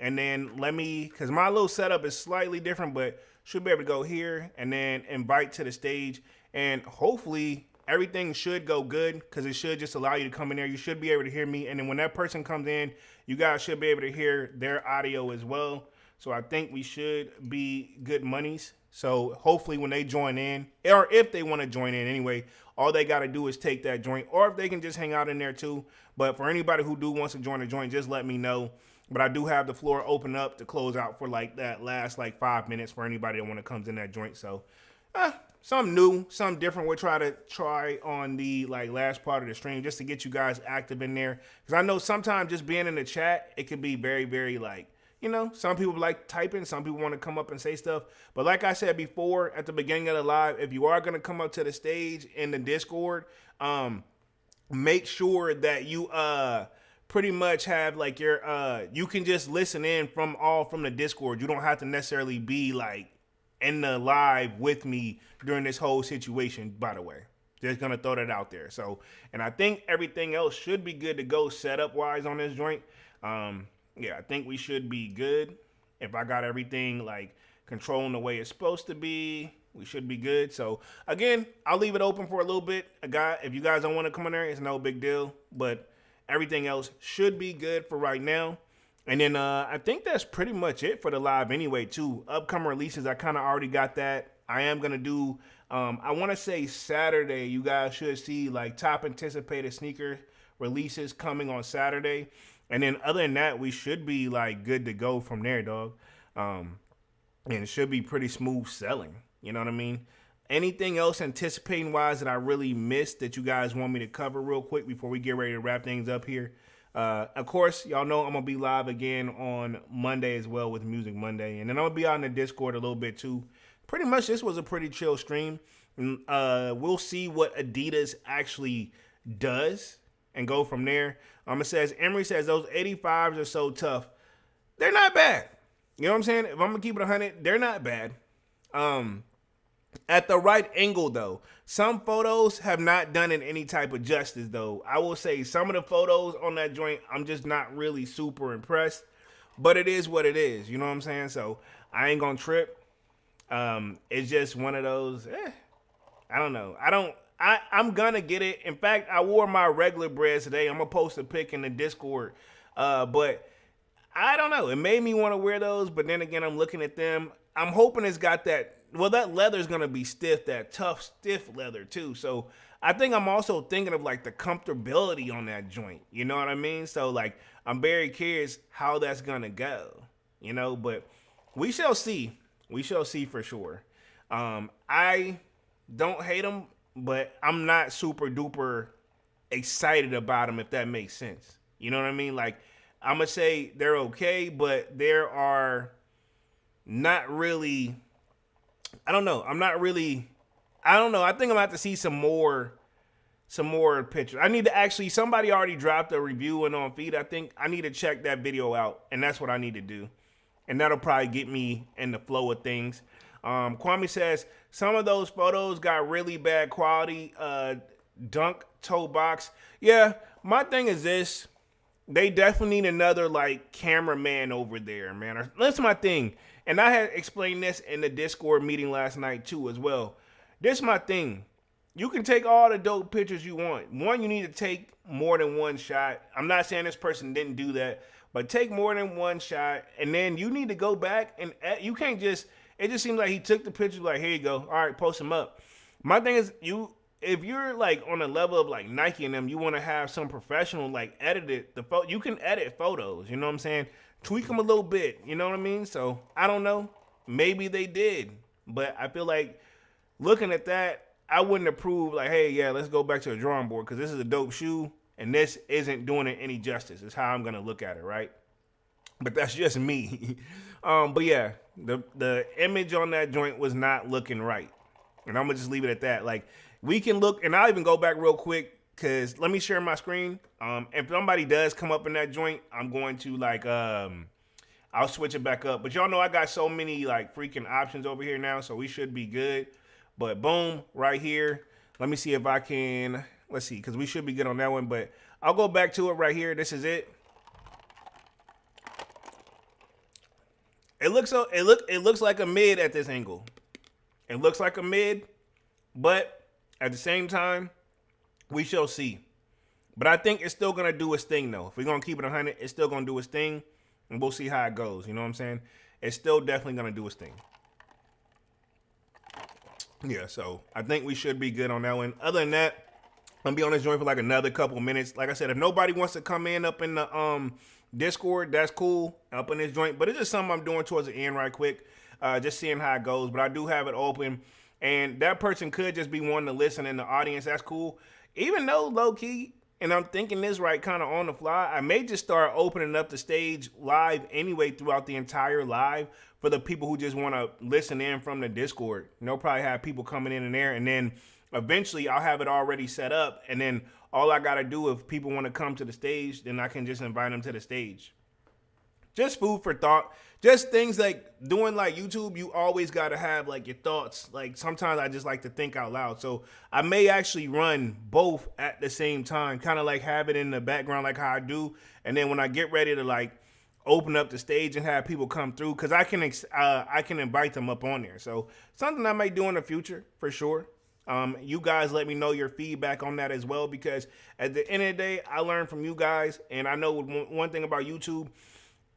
And then let me, because my little setup is slightly different, but should be able to go here and then invite to the stage. And hopefully everything should go good, because it should just allow you to come in there. You should be able to hear me. And then when that person comes in, you guys should be able to hear their audio as well. So I think we should be good monies. So hopefully when they join in, or if they want to join in anyway, all they got to do is take that joint, or if they can just hang out in there too. But for anybody who wants to join the joint, just let me know. But I do have the floor open up to close out for like that last like 5 minutes for anybody that want to come in that joint. So something new, something different we'll try on the like last part of the stream, just to get you guys active in there. Because I know sometimes just being in the chat, it can be very, very like, you know, some people like typing, some people want to come up and say stuff. But like I said before at the beginning of the live, if you are going to come up to the stage in the Discord, make sure that you pretty much have like your you can just listen in from the Discord. You don't have to necessarily be like in the live with me during this whole situation, by the way. Just gonna throw that out there. So, and I think everything else should be good to go setup wise on this joint. Yeah, I think we should be good. If I got everything like controlling the way it's supposed to be, we should be good. So again, I'll leave it open for a little bit. If you guys don't want to come in there, it's no big deal. But everything else should be good for right now. And then I think that's pretty much it for the live anyway, too. Upcoming releases, I kind of already got that I am gonna do. I want to say Saturday. You guys should see like top anticipated sneaker releases coming on Saturday, and then other than that, we should be like good to go from there, dog. And it should be pretty smooth selling. You know what I mean? Anything else anticipating wise that I really missed that you guys want me to cover real quick before we get ready to wrap things up here? Of course, y'all know I'm gonna be live again on Monday as well with Music Monday, and then I'm gonna be out in the Discord a little bit too. Pretty much, this was a pretty chill stream. We'll see what Adidas actually does and go from there. It says Emery says those 85s are so tough. They're not bad. You know what I'm saying? If I'm gonna keep it 100, they're not bad. At the right angle, though, some photos have not done it any type of justice, though. I will say some of the photos on that joint, I'm just not really super impressed. But it is what it is. You know what I'm saying? So I ain't gonna trip. It's just one of those. I don't know. I'm gonna get it. In fact, I wore my regular breads today. I'm gonna post a pic in the Discord. But I don't know. It made me want to wear those. But then again, I'm looking at them. I'm hoping it's got that. Well, that leather is going to be stiff, that tough, stiff leather, too. So I think I'm also thinking of, like, the comfortability on that joint. You know what I mean? So, like, I'm very curious how that's going to go, you know? But we shall see. We shall see for sure. I don't hate them, but I'm not super duper excited about them, if that makes sense. You know what I mean? Like, I'm going to say they're okay, but there are not really... I don't know. I don't know. I think I'm gonna have to see some more pictures. I need to actually, somebody already dropped a review and on feed. I think I need to check that video out, and that's what I need to do. And that'll probably get me in the flow of things. Kwame says, some of those photos got really bad quality. Dunk toe box. Yeah, my thing is this. They definitely need another, like, cameraman over there, man. That's my thing. And I had explained this in the Discord meeting last night, too, as well. This is my thing. You can take all the dope pictures you want. One, you need to take more than one shot. I'm not saying this person didn't do that, but take more than one shot. And then you need to go back and you can't just, it just seems like he took the picture like, here you go. All right, post them up. My thing is, if you're like on a level of like Nike and them, you want to have some professional like edit the photo. You can edit photos, you know what I'm saying? Tweak them a little bit, you know what I mean? So I don't know. Maybe they did, but I feel like looking at that, I wouldn't approve like, hey, yeah, let's go back to the drawing board because this is a dope shoe and this isn't doing it any justice. It's how I'm gonna look at it, right? But that's just me. But yeah, the image on that joint was not looking right, and I'm gonna just leave it at that. Like, we can look, and I'll even go back real quick because let me share my screen. If somebody does come up in that joint, I'm going to like I'll switch it back up. But y'all know I got so many like freaking options over here now, so we should be good. But boom, right here. Let me see if I can. Let's see, because we should be good on that one. But I'll go back to it right here. This is it. It looks like a mid at this angle. It looks like a mid, but at the same time, we shall see. But I think it's still gonna do its thing though. If we're gonna keep it 100, it's still gonna do its thing, and we'll see how it goes. You know what I'm saying? It's still definitely gonna do its thing. Yeah, so I think we should be good on that one. Other than that, I'm gonna be on this joint for like another couple minutes. Like I said, if nobody wants to come in up in the Discord, that's cool. Up in this joint, but it's just something I'm doing towards the end right quick, just seeing how it goes. But I do have it open, and that person could just be wanting to listen in the audience. That's cool. Even though low key, and I'm thinking this right kind of on the fly, I may just start opening up the stage live anyway throughout the entire live for the people who just want to listen in from the Discord. You know, probably have people coming in there, and then eventually I'll have it already set up, and then all I got to do if people want to come to the stage, then I can just invite them to the stage. Just food for thought. Just things like doing like YouTube, you always got to have like your thoughts. Like sometimes I just like to think out loud. So I may actually run both at the same time, kind of like have it in the background like how I do. And then when I get ready to like open up the stage and have people come through, because I can invite them up on there. So something I may do in the future for sure. You guys let me know your feedback on that as well, because at the end of the day, I learned from you guys. And I know one thing about YouTube,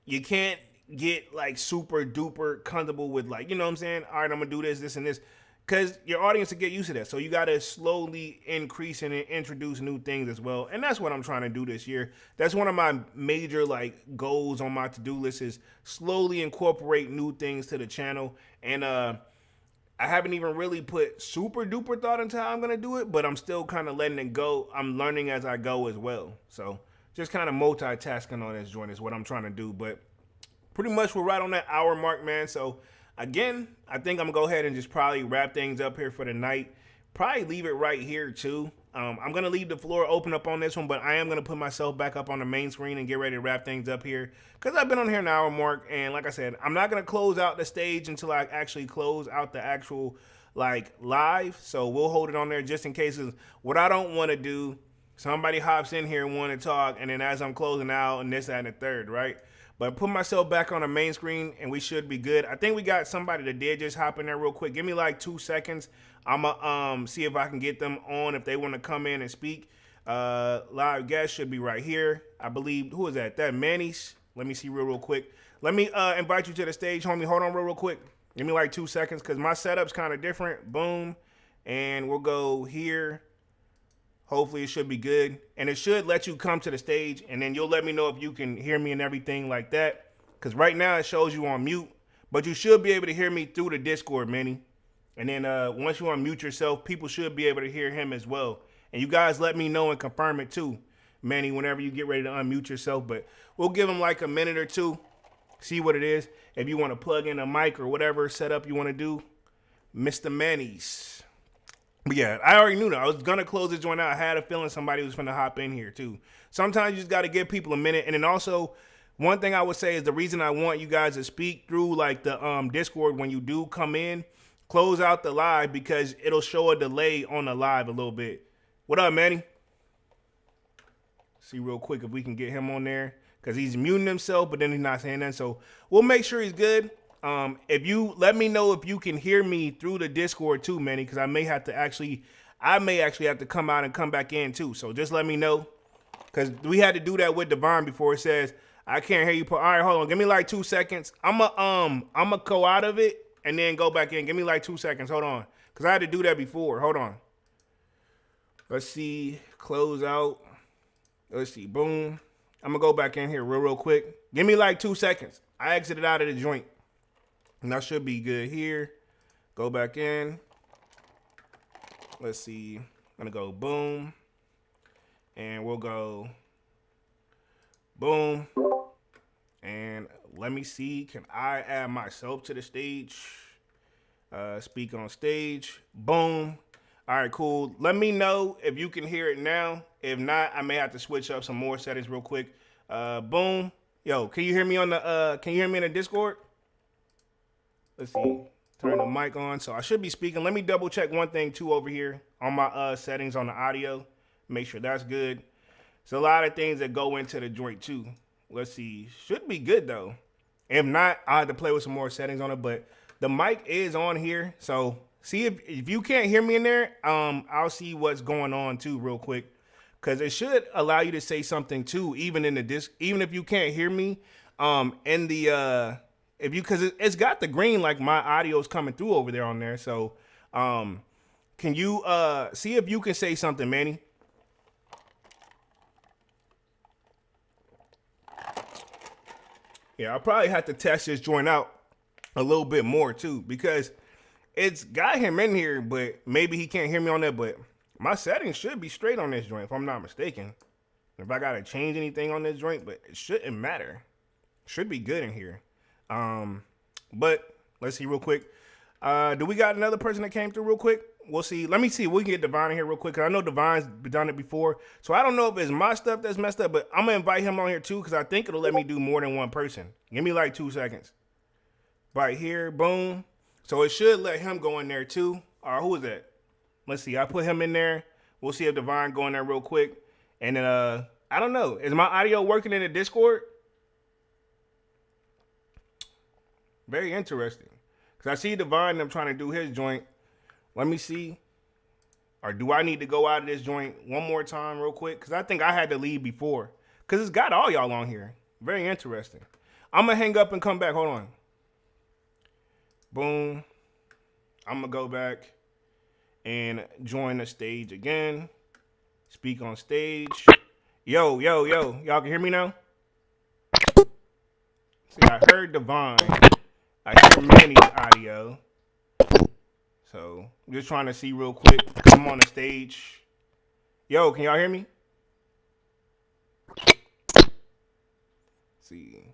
you can't get like super duper comfortable with like, you know what I'm saying? All right, I'm gonna do this, and this. because your audience will get used to that. So you got to slowly increase and introduce new things as well. And that's what I'm trying to do this year. That's one of my major like goals on my to-do list is slowly incorporate new things to the channel. And I haven't even really put super duper thought into how I'm going to do it, but I'm still kind of letting it go. I'm learning as I go as well. So just kind of multitasking on this joint is what I'm trying to do. But pretty much we're right on that hour mark, man. So again, I think I'm gonna go ahead and just probably wrap things up here for the night. Probably leave it right here too. I'm gonna leave the floor open up on this one, but I am gonna put myself back up on the main screen and get ready to wrap things up here because I've been on here an hour mark, and like I said, I'm not gonna close out the stage until I actually close out the actual like live. So we'll hold it on there just in case. What I don't want to do, somebody hops in here and want to talk, and then as I'm closing out and this, that, and the third, right? But put myself back on the main screen and we should be good. I think we got somebody that did just hop in there real quick. Give me like 2 seconds. I'ma see if I can get them on if they want to come in and speak. Live guest should be right here. I believe, who is that? That Manny's. Let me see real quick. Let me invite you to the stage, homie. Hold on real quick. Give me like 2 seconds because my setup's kind of different. Boom. And we'll go here. Hopefully it should be good. And it should let you come to the stage, and then you'll let me know if you can hear me and everything like that. Because right now it shows you on mute, but you should be able to hear me through the Discord, Manny. And then once you unmute yourself, people should be able to hear him as well. And you guys let me know and confirm it too, Manny, whenever you get ready to unmute yourself. But we'll give him like a minute or two, see what it is. If you want to plug in a mic or whatever setup you want to do, Mr. Manny's. But yeah, I already knew that. I was going to close this joint out. I had a feeling somebody was going to hop in here too. Sometimes you just got to give people a minute. And then also, one thing I would say is the reason I want you guys to speak through like the Discord when you do come in, close out the live because it'll show a delay on the live a little bit. What up, Manny? See real quick if we can get him on there because he's muting himself, but then he's not saying that. So we'll make sure he's good. If you let me know if you can hear me through the Discord too, Manny, because I may actually have to come out and come back in too. So just let me know, because we had to do that with Devon before. It says I can't hear you. All right, hold on. Give me like 2 seconds. I'ma go out of it and then go back in. Give me like 2 seconds. Hold on, because I had to do that before. Hold on. Let's see. Close out. Let's see. Boom. I'm gonna go back in here real quick. Give me like 2 seconds. I exited out of the joint. And that should be good here. Go back in. Let's see. I'm gonna go boom. And we'll go boom. And let me see. Can I add myself to the stage? Speak on stage. Boom. All right, cool. Let me know if you can hear it now. If not, I may have to switch up some more settings real quick. Boom. Yo, can you hear me on the can you hear me in the Discord? Let's see. Turn the mic on. So I should be speaking. Let me double check one thing too over here on my settings on the audio. Make sure that's good. It's a lot of things that go into the joint too. Let's see. Should be good though. If not, I have to play with some more settings on it. But the mic is on here. So see if you can't hear me in there, I'll see what's going on too real quick. Cause it should allow you to say something too, even in the disc, even if you can't hear me, in the because it's got the green like my audio is coming through over there on there. So can you see if you can say something, Manny? Yeah, I'll probably have to test this joint out a little bit more too, because it's got him in here, but maybe he can't hear me on that. But my settings should be straight on this joint if I'm not mistaken. If I gotta change anything on this joint, but it shouldn't matter. Should be good in here. But let's see real quick. Do we got another person that came through real quick? We'll see. Let me see if we can get Devon in here real quick, because I know Devon's done it before. So I don't know if it's my stuff that's messed up, but I'm going to invite him on here too, because I think it'll let me do more than one person. Give me like 2 seconds. Right here, boom. So it should let him go in there too. All right, who is that? Let's see. I put him in there. We'll see if Devon go in there real quick. And then, I don't know. Is my audio working in the Discord? Very interesting. Because I see Devon and I'm trying to do his joint. Let me see. Or do I need to go out of this joint one more time real quick? Because I think I had to leave before. Because it's got all y'all on here. Very interesting. I'm going to hang up and come back. Hold on. Boom. I'm gonna go back and join the stage again. Speak on stage. Yo, yo, yo. Y'all can hear me now? See, I heard Divine. I hear Manny's audio. So I'm just trying to see real quick. I'm on the stage. Yo, can y'all hear me? Let's see.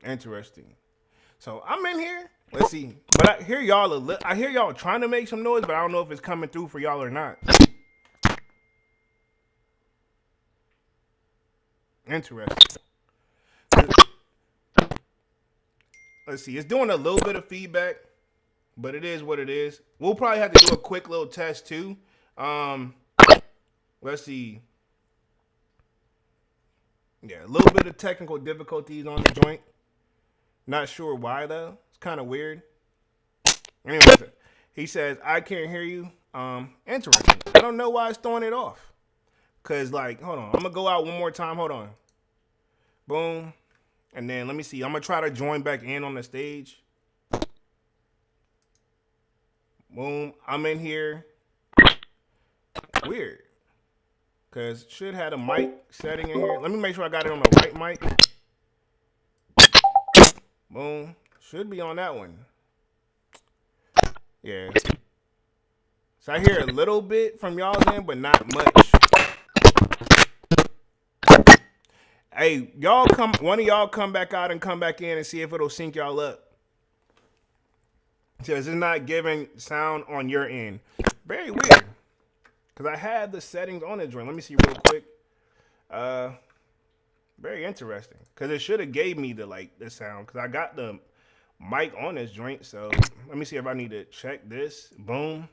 Interesting. So I'm in here. Let's see. But I hear y'all. I hear y'all trying to make some noise, but I don't know if it's coming through for y'all or not. Interesting. Let's see. It's doing a little bit of feedback, but it is what it is. We'll probably have to do a quick little test too. Let's see. Yeah, a little bit of technical difficulties on the joint. Not sure why though. It's kind of weird. Anyways, he says I can't hear you. Interesting. I don't know why it's throwing it off. Cause like, hold on. I'm gonna go out one more time. Hold on. Boom. And then let me see. I'm gonna try to join back in on the stage. Boom. I'm in here. Weird. Cause should have a mic setting in here. Let me make sure I got it on the right mic. Boom. Should be on that one. Yeah. So I hear a little bit from y'all's end, but not much. Hey, y'all come. One of y'all come back out and come back in and see if it'll sync y'all up. Says it's not giving sound on your end. Very weird. Cause I had the settings on the joint. Let me see real quick. Very interesting. Cause it should have gave me the sound. Cause I got the mic on this joint. So let me see if I need to check this. Boom.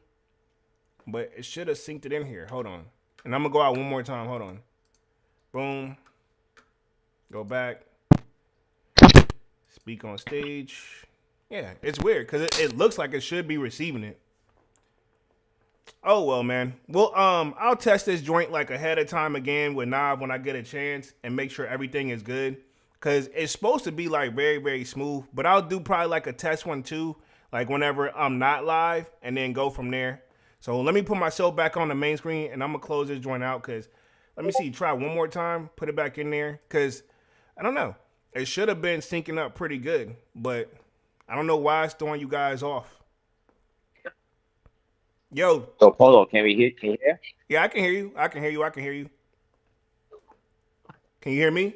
But it should have synced it in here. Hold on. And I'm gonna go out one more time. Hold on. Boom. Go back. Speak on stage. Yeah, it's weird because it looks like it should be receiving it. Oh well, man. Well, I'll test this joint like ahead of time again with Nav when I get a chance and make sure everything is good. Cause it's supposed to be like very, very smooth. But I'll do probably like a test one too, like whenever I'm not live, and then go from there. So let me put myself back on the main screen and I'm gonna close this joint out because let me see, try one more time, put it back in there. Cause I don't know. It should have been syncing up pretty good, but I don't know why it's throwing you guys off. Yo. So Polo, can we hear? Can you hear? Yeah, I can hear you. I can hear you. I can hear you. Can you hear me?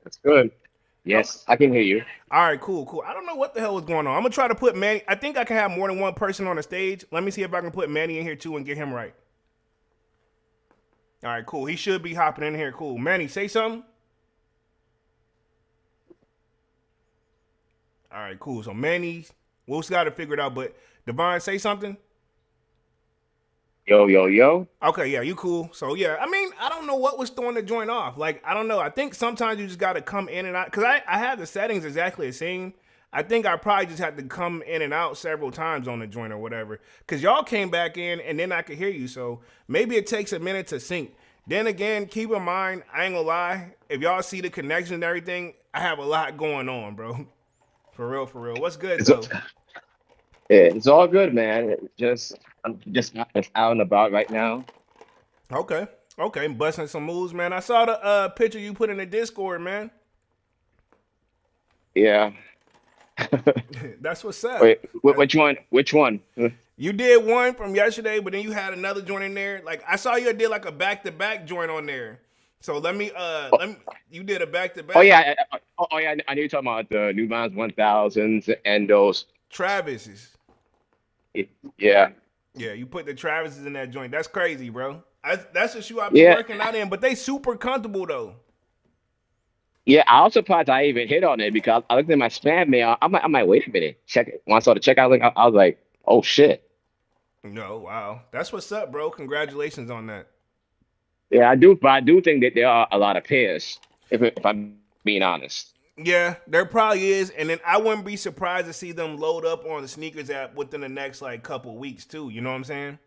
That's good. Okay. Yes, I can hear you. All right, cool, cool. I don't know what the hell was going on. I'm gonna try to put Manny. I think I can have more than one person on the stage. Let me see if I can put Manny in here too and get him right. All right, cool. He should be hopping in here. Cool. Manny, say something. All right, cool. So Manny, we'll got to figure it out. But Devon, say something. Yo, yo, yo. Okay, yeah, you cool. So yeah, I mean, I don't know what was throwing the joint off. Like, I don't know. I think sometimes you just got to come in and out. Because I have the settings exactly the same. I think I probably just had to come in and out several times on the joint or whatever. Because y'all came back in and then I could hear you. So maybe it takes a minute to sync. Then again, keep in mind, I ain't gonna lie. If y'all see the connection and everything, I have a lot going on, bro. For real, for real. What's good, It's, though? yeah, it's all good, man. I'm just out and about right now. Okay. Okay, busting some moves, man. I saw the picture you put in the Discord, man. Yeah. That's what's up. Wait, which one? Which one? You did one from yesterday, but then you had another joint in there. Like I saw you did like a back-to-back joint on there. So let me you did a back-to-back. Oh yeah, yeah. I know you're talking about the New Balance 1000s and those. Travis's. Yeah. Yeah, you put the Travis's in that joint. That's crazy, bro. That's the shoe I be Yeah. working out in, but they super comfortable though. Yeah, I was surprised I even hit on it because I looked at my spam mail. I'm like, wait a minute. Check it. When I saw the checkout link, I was like, oh shit. No, wow. That's what's up, bro. Congratulations on that. Yeah, I do, but I do think that there are a lot of pairs, if I'm being honest. Yeah, there probably is, and then I wouldn't be surprised to see them load up on the sneakers app within the next like couple weeks too. You know what I'm saying?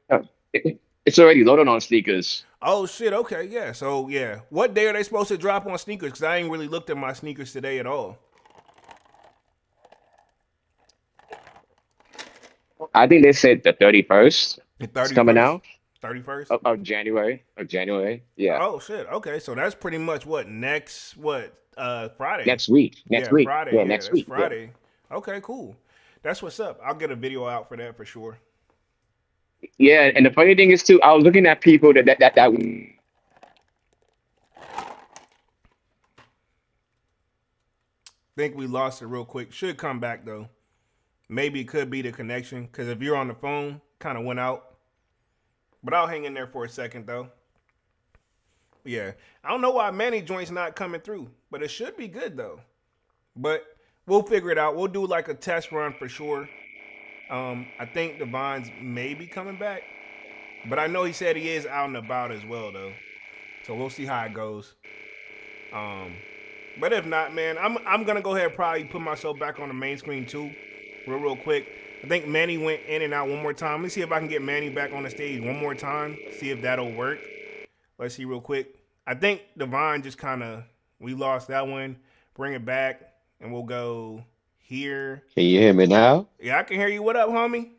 It's already loaded on sneakers. Oh shit. Okay, yeah. So yeah, what day are they supposed to drop on sneakers? Because I ain't really looked at my sneakers today at all. I think they said the 31st The is coming 31st, out 31st. of January. Of January. Yeah. Oh shit. Okay, so that's pretty much what next what Friday. Next week. Next Yeah, week. Friday. Yeah, Yeah, next that's week. Yeah. Friday. Okay, cool. That's what's up. I'll get a video out for that for sure. Yeah, and the funny thing is too, I was looking at people that Think we lost it real quick. Should come back though. Maybe it could be the connection because if you're on the phone, kind of went out. But I'll hang in there for a second though. Yeah, I don't know why Manny joint's not coming through, but it should be good though. But we'll figure it out. We'll do like a test run for sure. I think Devon's may be coming back, but I know he said he is out and about as well though. So we'll see how it goes. Um, but if not, man, I'm gonna go ahead and probably put myself back on the main screen too, real quick. I think Manny went in and out one more time. Let me see if I can get Manny back on the stage one more time. See if that'll work. Let's see real quick. I think Devon just kind of we lost that one. Bring it back, and we'll go here. Can you hear me now? Yeah, I can hear you. What up, homie?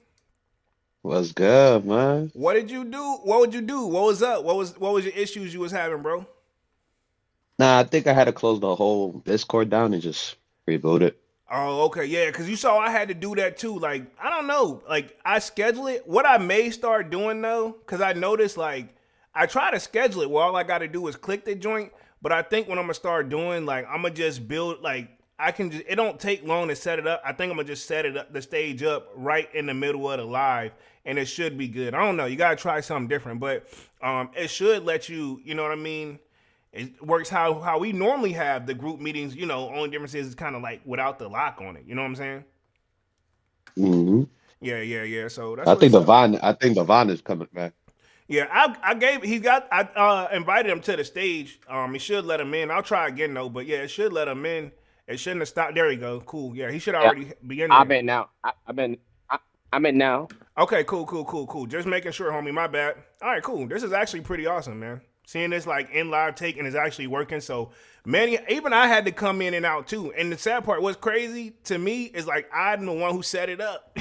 What's good, man? What did you do? What would you do? What was up? What was your issues you was having, bro? Nah, I think I had to close the whole Discord down and just reboot it. Oh, okay, yeah, because you saw I had to do that too. Like, I don't know, like I schedule it. What I may start doing though, because I noticed like I try to schedule it where all I got to do is click the joint. But I think what I'm gonna start doing, like I'm gonna just build like I can just. It don't take long to set it up. I think I'm gonna just set it up, the stage up right in the middle of the live, and it should be good. I don't know. You gotta try something different, but it should let you. You know what I mean? It works how we normally have the group meetings. You know, only difference is it's kind of like without the lock on it. You know what I'm saying? hmm Yeah, yeah, yeah. So that's I think what's up. Devon is coming back. Yeah, I gave he got I invited him to the stage. He should let him in. I'll try again though, but yeah, it should let him in. It shouldn't have stopped. There you go. Cool. Yeah, he should Yeah, already be in I'm there. in now. I'm in now. Okay, cool, cool, cool, cool. Just making sure, homie. My bad. All right, cool. This is actually pretty awesome, man. Seeing this like in live take and it's actually working. So, man, even I had to come in and out too. And the sad part, what's crazy to me is like I'm the one who set it up.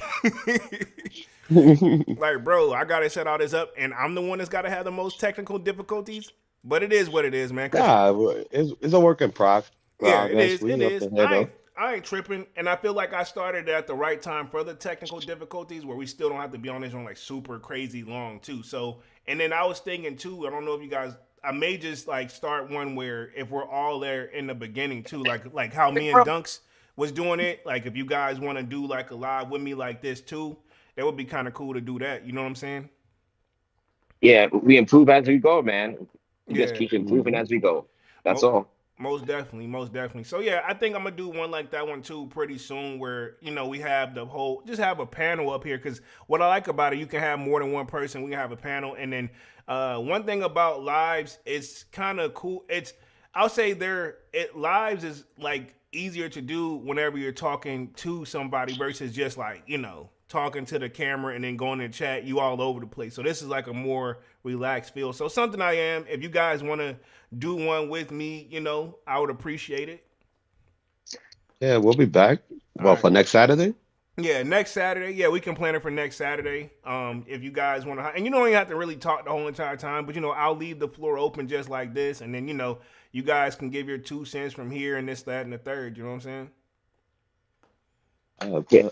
Like, bro, I gotta set all this up, and I'm the one that's gotta have the most technical difficulties. But it is what it is, man. Cause Nah, it's a work in yeah, it progress. is. We It up is. ahead though. I ain't tripping, and I feel like I started at the right time for the technical difficulties, where we still don't have to be on this one like super crazy long too. So, and then I was thinking too. I don't know if you guys. I may just like start one where if we're all there in the beginning too, like how me and Dunks was doing it. Like if you guys want to do like a live with me like this too, that would be kind of cool to do that. You know what I'm saying? Yeah, we improve as we go, man. We just Yeah. keep improving hmm as we go. That's Mo- all. Most definitely, most definitely. So yeah, I think I'm gonna do one like that one too pretty soon, where we have the whole just have a panel up here. Because what I like about it, you can have more than one person. We can have a panel, and then one thing about lives, it's kind of cool. I'll say lives is like easier to do whenever you're talking to somebody versus just like talking to the camera and then going in chat. You all over the place. So this is like a more relaxed feel. So something I am. If you guys want to do one with me, I would appreciate it. Yeah, we'll be back. All Well, right. for next Saturday. Yeah, next Saturday. Yeah, we can plan it for next Saturday. If you guys want to, and you don't even have to really talk the whole entire time, but I'll leave the floor open just like this, and then you guys can give your 2 cents from here and this, that, and the third. You know what I'm saying? Yeah,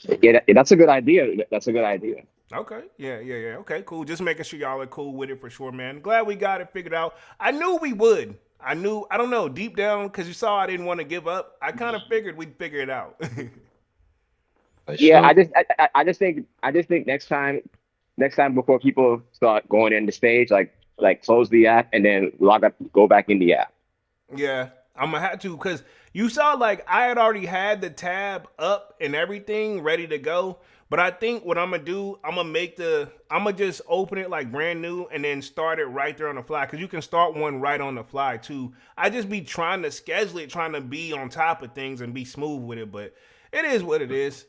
But yeah, that's a good idea. That's a good idea. Okay. Yeah, yeah, yeah. Okay, cool. Just making sure y'all are cool with it for sure, man. Glad we got it figured out. I knew we would. I don't know, deep down, because you saw I didn't want to give up. I kind of figured we'd figure it out. for Yeah, sure. I just think next time before people start going in the stage, like close the app and then log up, go back in the app. Yeah, I'm gonna have to because you saw like I had already had the tab up and everything ready to go. But I think what I'm gonna do, I'm gonna just open it like brand new and then start it right there on the fly because you can start one right on the fly too. I just be trying to schedule it, trying to be on top of things and be smooth with it. But it is what it is.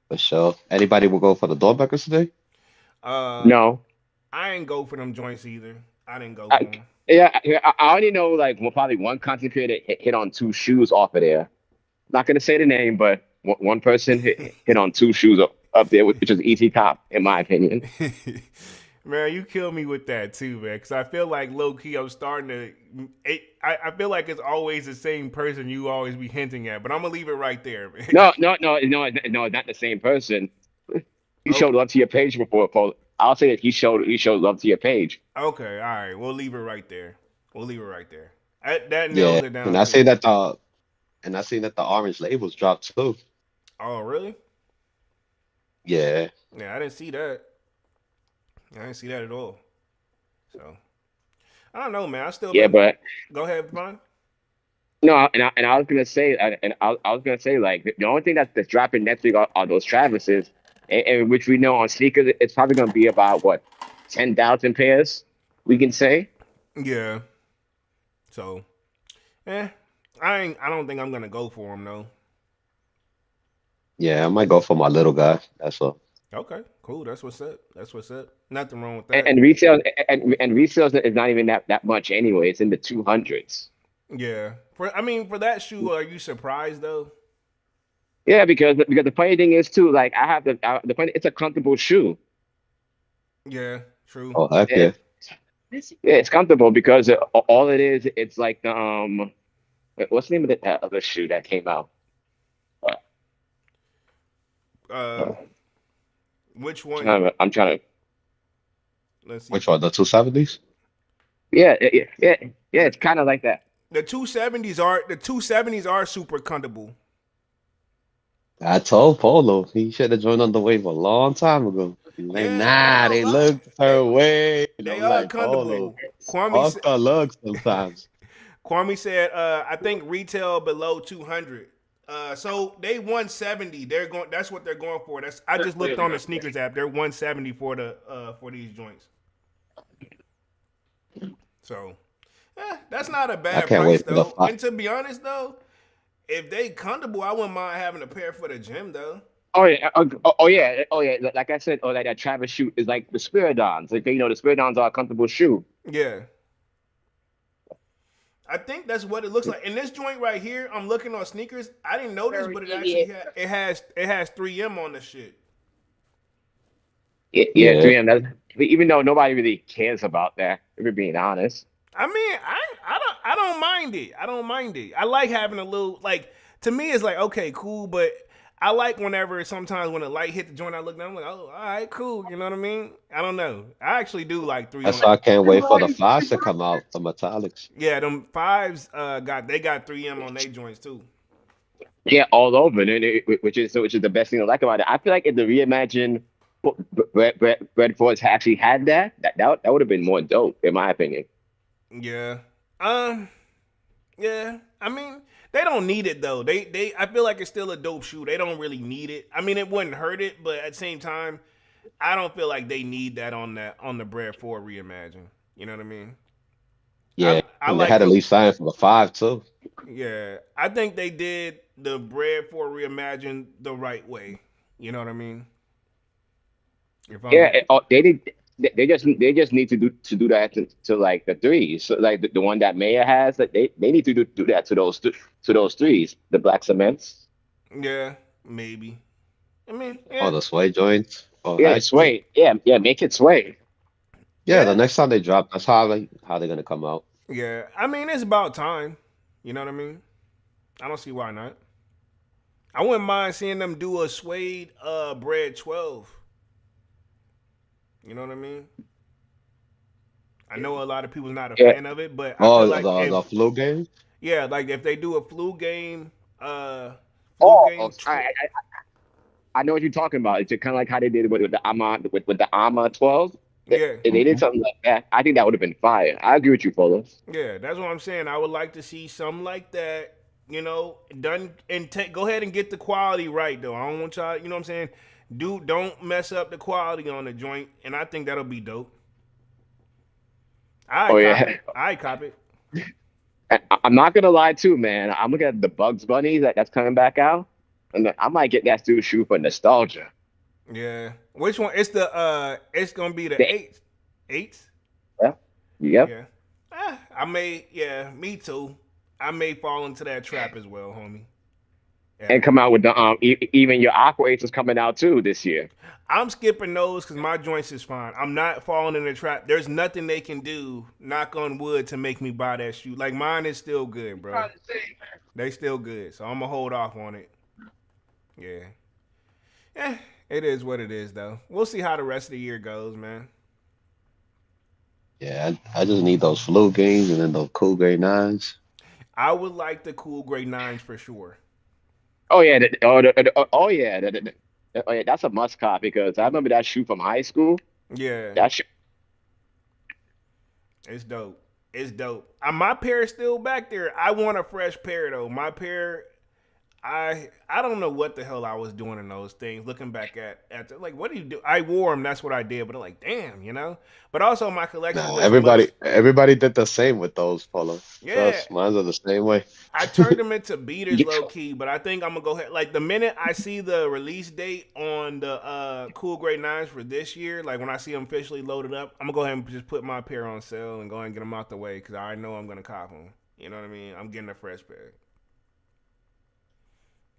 For sure. Anybody will go for the doorbreakers today? Uh, No, I ain't go for them joints either. I didn't go for I, them. yeah, I only know like probably one content creator hit on two shoes off of there. Not gonna say the name, but one person hit on two shoes up there, which is easy top, in my opinion. Man, you kill me with that too, man. Because I feel like low key, I'm starting to. I feel like it's always the same person you always be hinting at, but I'm gonna leave it right there, man. No, it's not the same person. He Oh, showed love to your page before, Paul. I'll say that he showed love to your page. okay, all right. We'll leave it right there. We'll leave it right there. That Yeah, nails it and down I say too. that the orange labels dropped too. Oh, really? Yeah, Yeah, I didn't see that. I didn't see that at all. So I don't know, man. I still Yeah, been. but Go ahead, Vaughn. no, and I was gonna say, I was gonna say, like the only thing that's dropping next week are those Travises, and which we know on sneakers, it's probably gonna be about what 10,000 pairs, we can say. Yeah. So, eh, I don't think I'm gonna go for him though. yeah, I might go for my little guy. That's all. Okay, cool. That's what's up. That's what's up. Nothing wrong with And, that. and resale and resale is not even that much anyway. It's in the 200s. Yeah. For that shoe, are you surprised though? Yeah, because the funny thing is too, like the funny, it's a comfortable shoe. Yeah. True. Oh heck yeah. It, yeah, it's comfortable because all it is, it's like the what's the name of the shoe that came out? Uh, Uh, uh, which one? I'm trying to. Let's see. Which one? The 270s? Yeah. It's kind of like that. The 270s are super comfortable. I told Polo he should have joined on the wave a long time ago. He's like, Yeah, I ain't nah, gonna they lie. look They her way. And they I'm are like, comfortable. Polo, Kwame fuck said. the look sometimes. Kwame said, I think retail below 200. So they 170. They're going. That's what they're going for. I just looked on the sneakers app. They're 170 for these joints. So, that's not a I bad can't price wait for the though. fight. And to be honest though, if they comfortable, I wouldn't mind having a pair for the gym though. Oh yeah. Like I said, like that Travis shoe is like the Spiridons. Like the Spiridons are a comfortable shoe. Yeah. I think that's what it looks like. In this joint right here, I'm looking on sneakers. I didn't notice, but it has 3M on the shit. Yeah, Yeah, 3M. Even though nobody really cares about that, if we're being honest. I mean, I don't mind it. I don't mind it. I like having a little like to me it's like okay, cool, but I like whenever sometimes when the light hit the joint, I look down, I'm like, oh, all right, cool. You know what I mean? I don't know. I actually do like three that's on. why I can't wait for the fives to come out, the metallics. Yeah, them fives got 3M on their joints too. Yeah, all over, which is the best thing I like about it. I feel like if the reimagined Red Force actually had that would have been more dope, in my opinion. Yeah. Yeah. I mean, they don't need it though. They I feel like it's still a dope shoe. They don't really need it. I mean, it wouldn't hurt it, but at the same time, I don't feel like they need that on the Bread 4 reimagine. You know what I mean? Yeah, I and they like had at least signed for the five too. yeah. I think they did the Bread 4 reimagine the right way. You know what I mean? If I'm Yeah, they did. They just need to do that to like the threes. So like the one that Maya has, like they need to do that to those threes, the black cements. yeah, maybe. I mean, Oh, yeah. the suede joints. Oh Yeah, heck yeah. sway. Yeah, make it sway. Yeah, the Yeah. next time they drop, that's how they're gonna come out. Yeah. I mean, it's about time. You know what I mean? I don't see why not. I wouldn't mind seeing them do a suede bread 12. You know what I mean? I know a lot of people's not a Yeah. fan of it, but I feel Oh, like the if flu game. yeah, like if they do a flu Oh, game I know what you're talking about. It's kind of like how they did with the Ama with the Ama 12. yeah. They did something like that. I think that would have been fire. I agree with you, Polo. Yeah, that's what I'm saying. I would like to see something like that, done and go ahead and get the quality right though. I don't want y'all, you know what I'm saying? Don't mess up the quality on the joint, and I think that'll be dope. Oh I cop yeah. it. I cop it. I'm not gonna lie too, man. I'm looking at the Bugs Bunny that's coming back out, and then I might get that stupid shoe for nostalgia. Yeah. Which one? It's gonna be the The, eighth. Eighth? yeah, yep. Yeah. Me too. I may fall into that trap as well, homie. Yeah. and come out with the even your Aqua Ace is coming out too this year. I'm skipping those because my joints is fine. I'm not falling in the trap. There's nothing they can do, knock on wood, to make me buy that shoe. Like mine is still good, bro. They still good, so I'm gonna hold off on it. Yeah. Eh, it is what it is, though. We'll see how the rest of the year goes, man. Yeah, I just need those flu games and then those cool grade nines. I would like the cool grade nines for sure. Oh yeah, oh yeah, oh yeah, that's a must cop because I remember that shoe from high school. Yeah, That shoe, it's dope. It's dope. My pair is still back there. I want a fresh pair though. My pair, I don't know what the hell I was doing in those things. Looking back like, what do you do? I wore them. That's what I did. But I'm like, damn, you know. But also my collection Nah, was much. everybody did the same with those polo. Yeah, Trust, mine are the same way. I turned them into beaters yeah, low key, but I think I'm gonna go ahead. Like the minute I see the release date on the Cool Grade Nines for this year, like when I see them officially loaded up, I'm gonna go ahead and just put my pair on sale and go ahead and get them out the way because I know I'm gonna cop them. You know what I mean? I'm getting a fresh pair.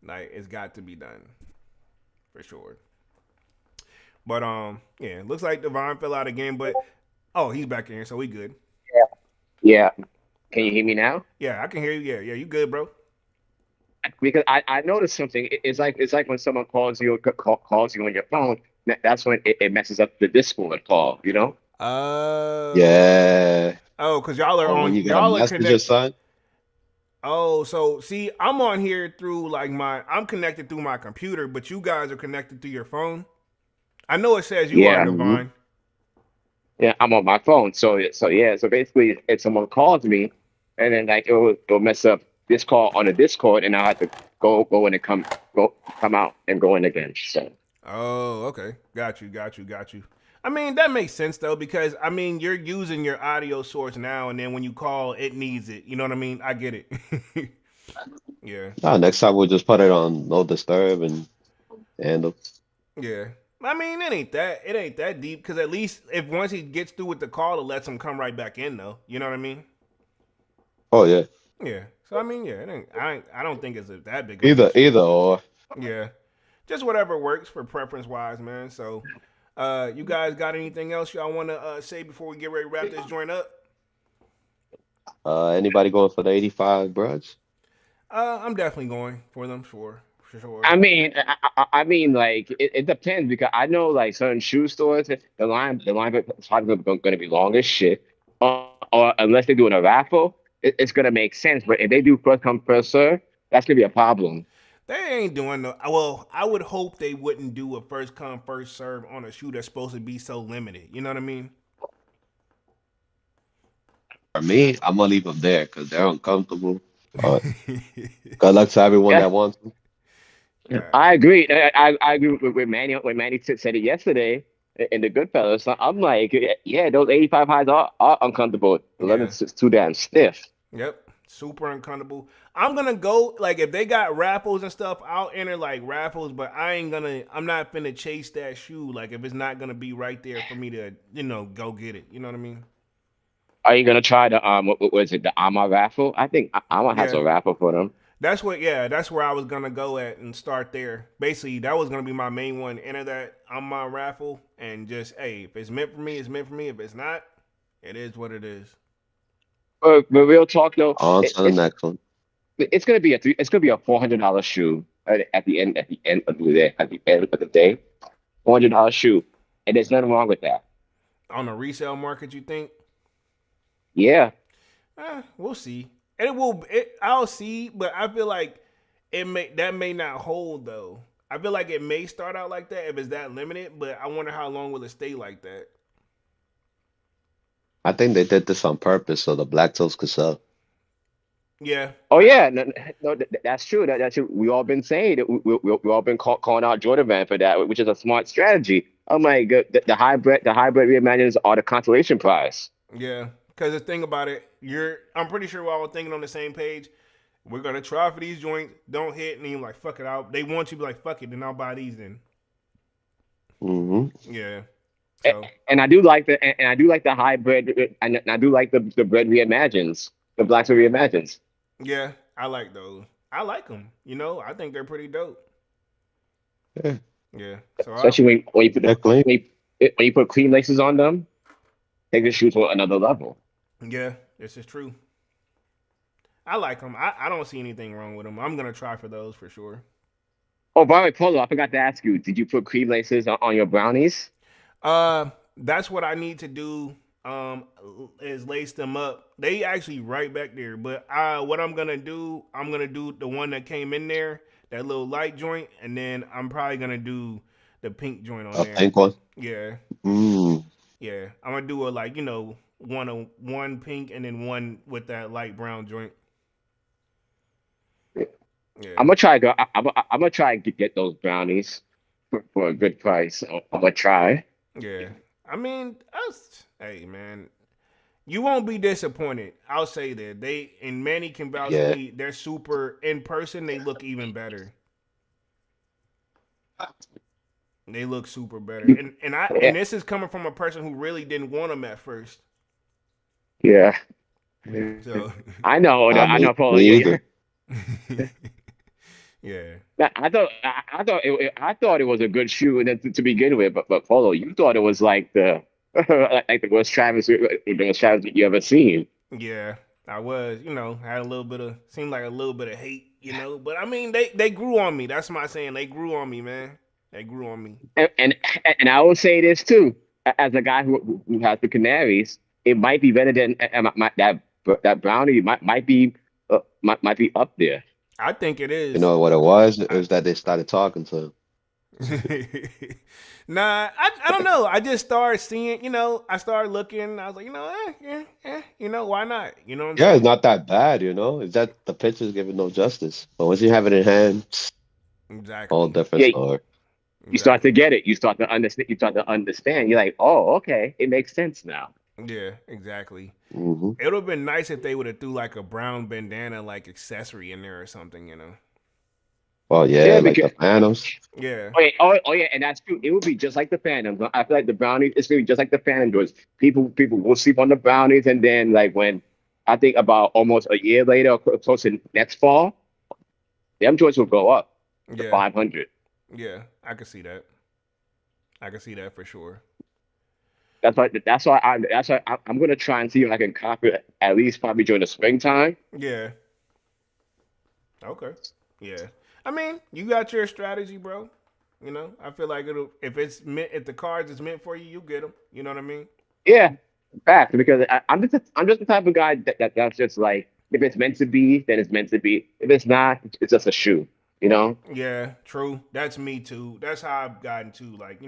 Like it's got to be done for sure. But yeah, looks like Devon fell out again. But oh, he's back in here, so we good. yeah. Can you hear me now? Yeah, I can hear you. Yeah, yeah, you good, bro? Because I noticed something. It's like when someone calls you on your phone. That's when it messes up the Discord call. You know? Oh, Yeah. oh, cause y'all are Or when on. you get a Y'all are message or connected. something. Oh, so see, I'm on here through like I'm connected through my computer, but you guys are connected through your phone. I know it says you are Yeah, Hmm. Divine. yeah. I'm on my phone. So yeah. So basically, if someone calls me, and then like it'll mess up this call on the Discord, and I have to go in and come out and go in again. So. Oh, okay. Got you, got you, got you. I mean, that makes sense though, because I mean, you're using your audio source now, and then when you call, it needs it. You know what I mean? I get it. Yeah, Nah, next time we'll just put it on no disturb and handle. yeah. I mean, it ain't that deep, because at least if once he gets through with the call, it lets him come right back in though. You know what I mean? Oh yeah. Yeah. So I mean, yeah, I don't think it's that big of an issue. Either or. Yeah. Just whatever works for preference wise, man. So, you guys got anything else y'all want to say before we get ready to wrap this joint up? Anybody going for the 85 bruds? I'm definitely going for them, for sure. I mean, like it depends because I know like certain shoe stores, the line is probably going to be long as shit, or unless they're doing a raffle, it's gonna make sense. But if they do first come first serve, that's gonna be a problem. They ain't doing no. Well, I would hope they wouldn't do a first come first serve on a shoe that's supposed to be so limited. You know what I mean? For me, I'm gonna leave them there because they're uncomfortable. But good luck to everyone Yeah, that wants them. Yeah. I agree. I agree with Manny when Manny said it yesterday in the Goodfellas. So I'm like, yeah, those 85 highs are uncomfortable. The Yeah. leather's just too damn stiff. Yep. Super uncomfortable. I'm gonna go like if they got raffles and stuff, I'll enter like raffles, but I'm not finna chase that shoe. Like if it's not gonna be right there for me to, go get it. You know what I mean? Are you gonna try the what was it, the Ama raffle? I think Ama has Yeah. a raffle for them. That's where I was gonna go at and start there. Basically, that was gonna be my main one. Enter that on my raffle and just, hey, if it's meant for me, it's meant for me. If it's not, it is what it is. But real talk though, On it, to the it's next one. it's gonna be a $400 shoe at the end of the day, $400 shoe, and there's nothing wrong with that. On the resale market, you think? Yeah, We'll see. It will. I'll see, but I feel like that may not hold though. I feel like it may start out like that if it's that limited, but I wonder how long will it stay like that. I think they did this on purpose so the black toes could sell. Yeah, oh yeah, no, that's true. That's true. We all been saying it. We all been calling out Jordan Brand for that, which is a smart strategy. Oh my god, the hybrid reimaginings are the consolation prize. yeah. Because the thing about it, I'm pretty sure we're all thinking on the same page. We're gonna try for these joints, don't hit, and then you're like, fuck it out. They want you to be like, fuck it, then I'll buy these then. Hmm. Yeah. And, So and I do like the hybrid, and I do like the bread reimagines, the blacks reimagines. yeah, I like those. I like them. You know, I think they're pretty dope. Yeah, Yeah. So Especially when you put they're clean. when you put cream laces on them, take the shoe to another level. yeah, this is true. I like them. I don't see anything wrong with them. I'm gonna try for those for sure. Oh, by the way, Polo, I forgot to ask you, did you put cream laces on your brownies? That's what I need to do. Is lace them up. They actually right back there. But what I'm gonna do the one that came in there, that little light joint, and then I'm probably gonna do the pink joint on A there. pink one. Yeah, Mm. yeah. I'm gonna do a like one pink and then one with that light brown joint. I'm Yeah, gonna try. I'm gonna try to get those brownies for a good price. I'm gonna try. yeah. I mean, hey man, you won't be disappointed. I'll say that and Manny can vouch for Yeah. me. They're super in person. They look even better. They look super better. And Yeah, this is coming from a person who really didn't want them at first. yeah. So I know. I I mean, know, Polo. me either. yeah, I thought it was a good shoe, and then to begin with, but Polo, you thought it was like the like the worst Travis you ever seen. yeah. I was, had a little bit of seemed like a little bit of hate, But I mean, they grew on me. That's my saying. They grew on me, man. They grew on me. And and I will say this too, as a guy who has the Canaries, it might be better than that brownie might be up there. I think it You is. know what it was? It was that they started talking to him. Nah, I don't know. I just started seeing, I started looking. I was like, why not? You know what I'm Yeah, it's saying? not that bad, It's that the picture's giving no justice. But once you have it in hand, whole Exactly. different Yeah, story. you start to Exactly. get it. You start to understand. You start to understand. You're like, oh, okay, it makes sense now. Yeah, exactly. Hmm. It would have been nice if they would have threw like a brown bandana like accessory in there or something. Well, yeah, Yeah, like because the Phantoms. Yeah. oh yeah, and that's true. It would be just like the Phantoms. I feel like the brownies. It's gonna be just like the Phantom was. People will sleep on the brownies, and then like when I think about almost a year later, or close to next fall, them joints will go up to Yeah. 500. Yeah. I could see that. I could see that for sure. I'm gonna try and see if I can copy it at least probably during the springtime. Yeah. Okay. Yeah. I mean, you got your strategy, bro. I feel like if the cards is meant for you, you get them. You know what I mean? Yeah, fact. Because I'm just the type of guy that's just like if it's meant to be, then it's meant to be. If it's not, it's just a shoe. You know? Yeah, true. That's me too. That's how I've gotten to. Like,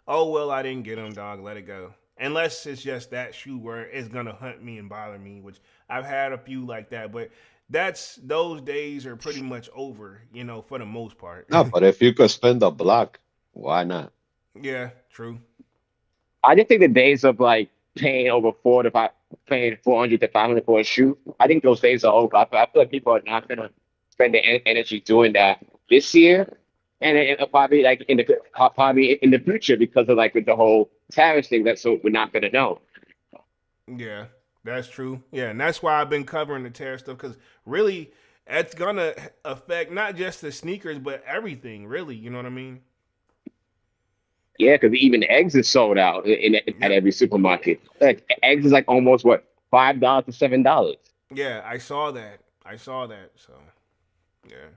oh well, I didn't get them, dog. Let it go. Unless it's just that shoe where it's gonna hunt me and bother me, which I've had a few like that. But those days are pretty much over. For the most part. No, but if you could spin the block, why not? Yeah, true. I just think the days of like paying over paying 400 to 500 for a shoe. I think those days are over. I feel like people are not gonna spend their energy doing that this year, and it'll probably like probably in the future because of like with the whole tariff thing. That's so we're not gonna know. Yeah, that's true. Yeah, and that's why I've been covering the tariff stuff because really, it's gonna affect not just the sneakers but everything. Really, you know what I mean? Yeah, because even eggs is sold out at Yep. every supermarket. Like eggs is like almost what $5 to $7. Yeah, I saw that. I saw that. So, yeah.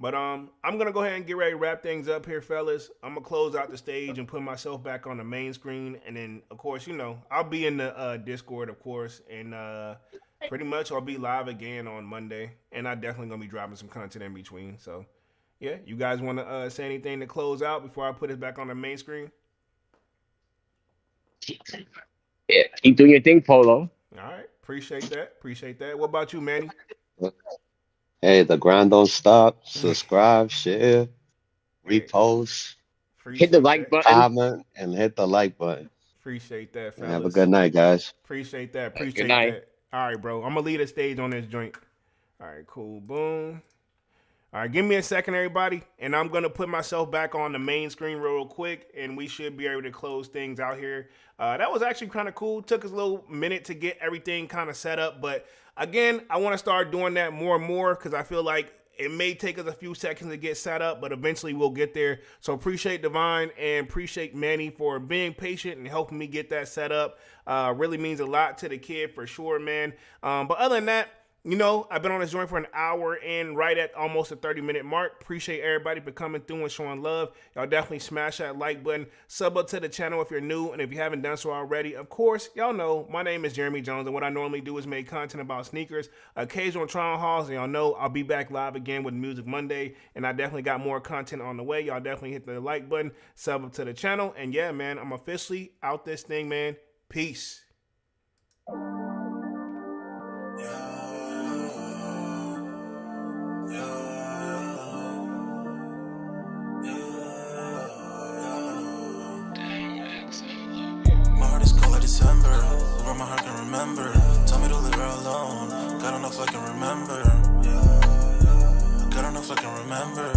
But I'm gonna go ahead and get ready to wrap things up here, fellas. I'm gonna close out the stage and put myself back on the main screen, and then of course, I'll be in the Discord, of course, and pretty much I'll be live again on Monday, and I definitely gonna be dropping some content in between. So, yeah, you guys want to say anything to close out before I put it back on the main screen? Yeah, keep doing your thing, Polo. All right, appreciate that. Appreciate that. What about you, Manny? Hey, the grind don't stop. Subscribe, share, Hey, repost, Hit the appreciate like that. button. comment, and hit the like button. Appreciate that, And have a fellas. good night, guys. Appreciate that. Good Appreciate night. that. All right, bro. I'm gonna leave the stage on this joint. All right, cool. Boom. All right, give me a second, everybody, and I'm gonna put myself back on the main screen real quick, and we should be able to close things out here. That was actually kind of cool. Took us a little minute to get everything kind of set up, but again, I want to start doing that more and more because I feel like It may take us a few seconds to get set up, but eventually we'll get there. So appreciate Divine and appreciate Manny for being patient and helping me get that set up. Really means a lot to the kid for sure, man. But other than that, you know, I've been on this joint for an hour and right at almost a 30-minute mark. Appreciate everybody for coming through and showing love. Y'all definitely smash that like button. Sub up to the channel if you're new, and if you haven't done so already, of course, y'all know my name is Jeremy Jones, and what I normally do is make content about sneakers, occasional trial hauls, and y'all know I'll be back live again with Music Monday, and I definitely got more content on the way. Y'all definitely hit the like button, sub up to the channel, and yeah, man, I'm officially out this thing, man. Peace. December, where my heart can remember. Tell me to leave her alone. God don't know if I can remember. God don't know if I can remember.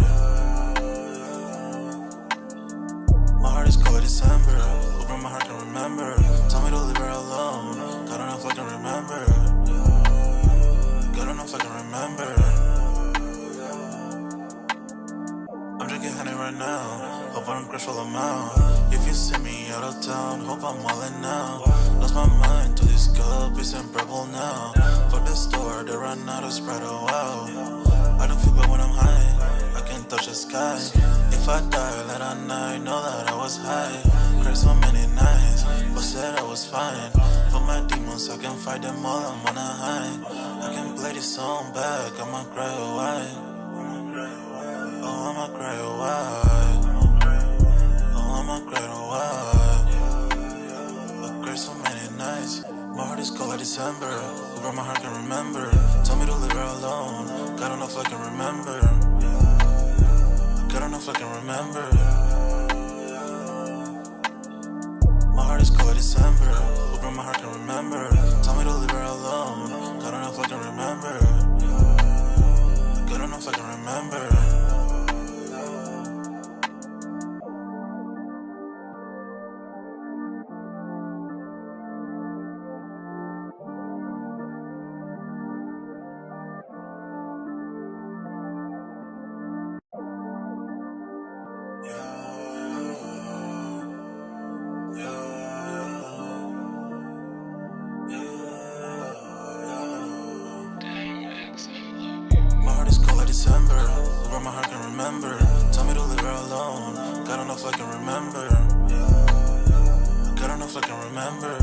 My heart is cold December, where my heart can remember. Tell me to leave her alone. God don't know if I can remember. God don't know if I can remember. I'm drinking honey right now. Hope I don't crush all them out. If you see me out of town, hope I'm wildin' now. Lost my mind to this cup, it's unbearable now. Fuck the store, they run out of Sprite, oh wow. I don't feel bad when I'm high, I can't touch the sky. If I die, let I know that I was high. Cried so many nights, but said I was fine. For my demons, I can fight them all, I'm on a high. I can play this song back, I'ma cry a while. Oh, I'ma cry a while. I'ma cry a while. I cried so many nights. My heart is cold like December. Where my heart can remember. Tell me to leave her alone. God don't know if I can remember. God don't know if I can remember. My heart is cold like December. Where my heart can remember. Tell me to leave her alone. God don't know if I can remember. God don't know if I can remember. December, where my heart can remember. Tell me to leave her alone. God don't know if I can remember. God don't know if I can remember.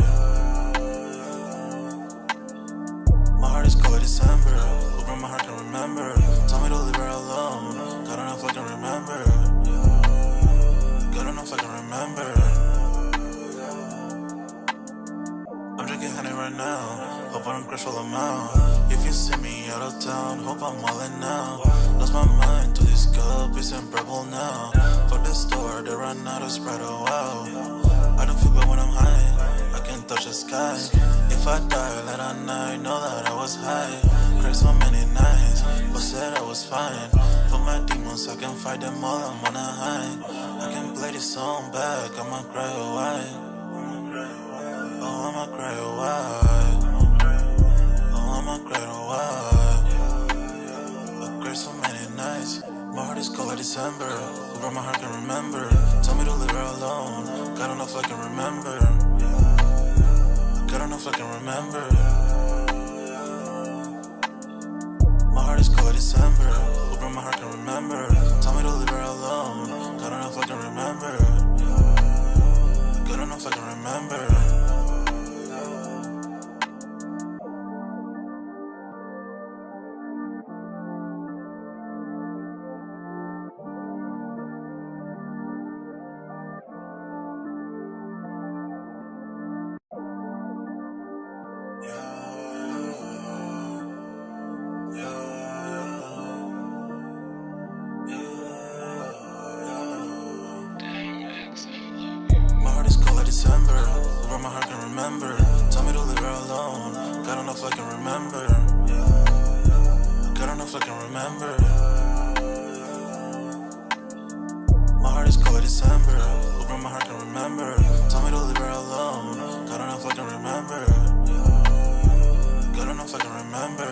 My heart is cold like December, where my heart can remember. Tell me to leave her alone. God don't know if I can remember. God don't know if I can remember. I'm drinking honey right now. Hope I don't crush all them out. If you see me out of town, hope I'm wildin' now. Lost my mind to this cup, it's unbearable now. Fuck the store, they run out of Sprite, oh wow. I don't feel bad when I'm high, I can't touch the sky. If I die, let I know that I was high. Cried so many nights, but said I was fine. For my demons, I can fight them all, I'm on a high. I can play this song back, I'ma cry a while. Oh, I'ma cry a while. I'ma cry a while. I cried so many nights. My heart is cold like December. Where my heart can remember. Tell me to leave her alone. God don't know if I can remember. God don't know if I can remember. My heart is cold like December. Where my heart can remember. Tell me to leave her alone. God don't know if I can remember. God don't know if I can remember. December, where my heart can remember. Tell me to leave her alone. God don't know if I can remember. God don't know if I can remember. My heart is cold like December, where my heart can remember. Tell me to leave her alone. God don't know if I can remember. God don't know if I can remember.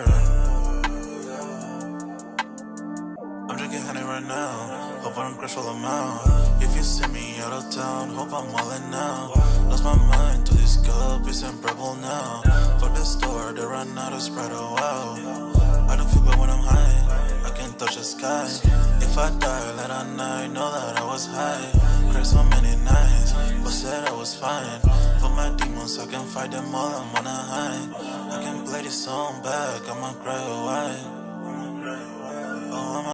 honey right now. Hope I don't crash all them out. If you see me out of town, hope I'm all in now. Lost my mind to this cup, it's unbearable now. For the store, they run out of Sprite, oh wow. I don't feel bad when I'm high, I can't touch the sky. If I die late at night, know that I was high. Cried so many nights, but said I was fine. For my demons, I can fight them all, I'm on a high. I can play this song back, I'ma cry away. Oh,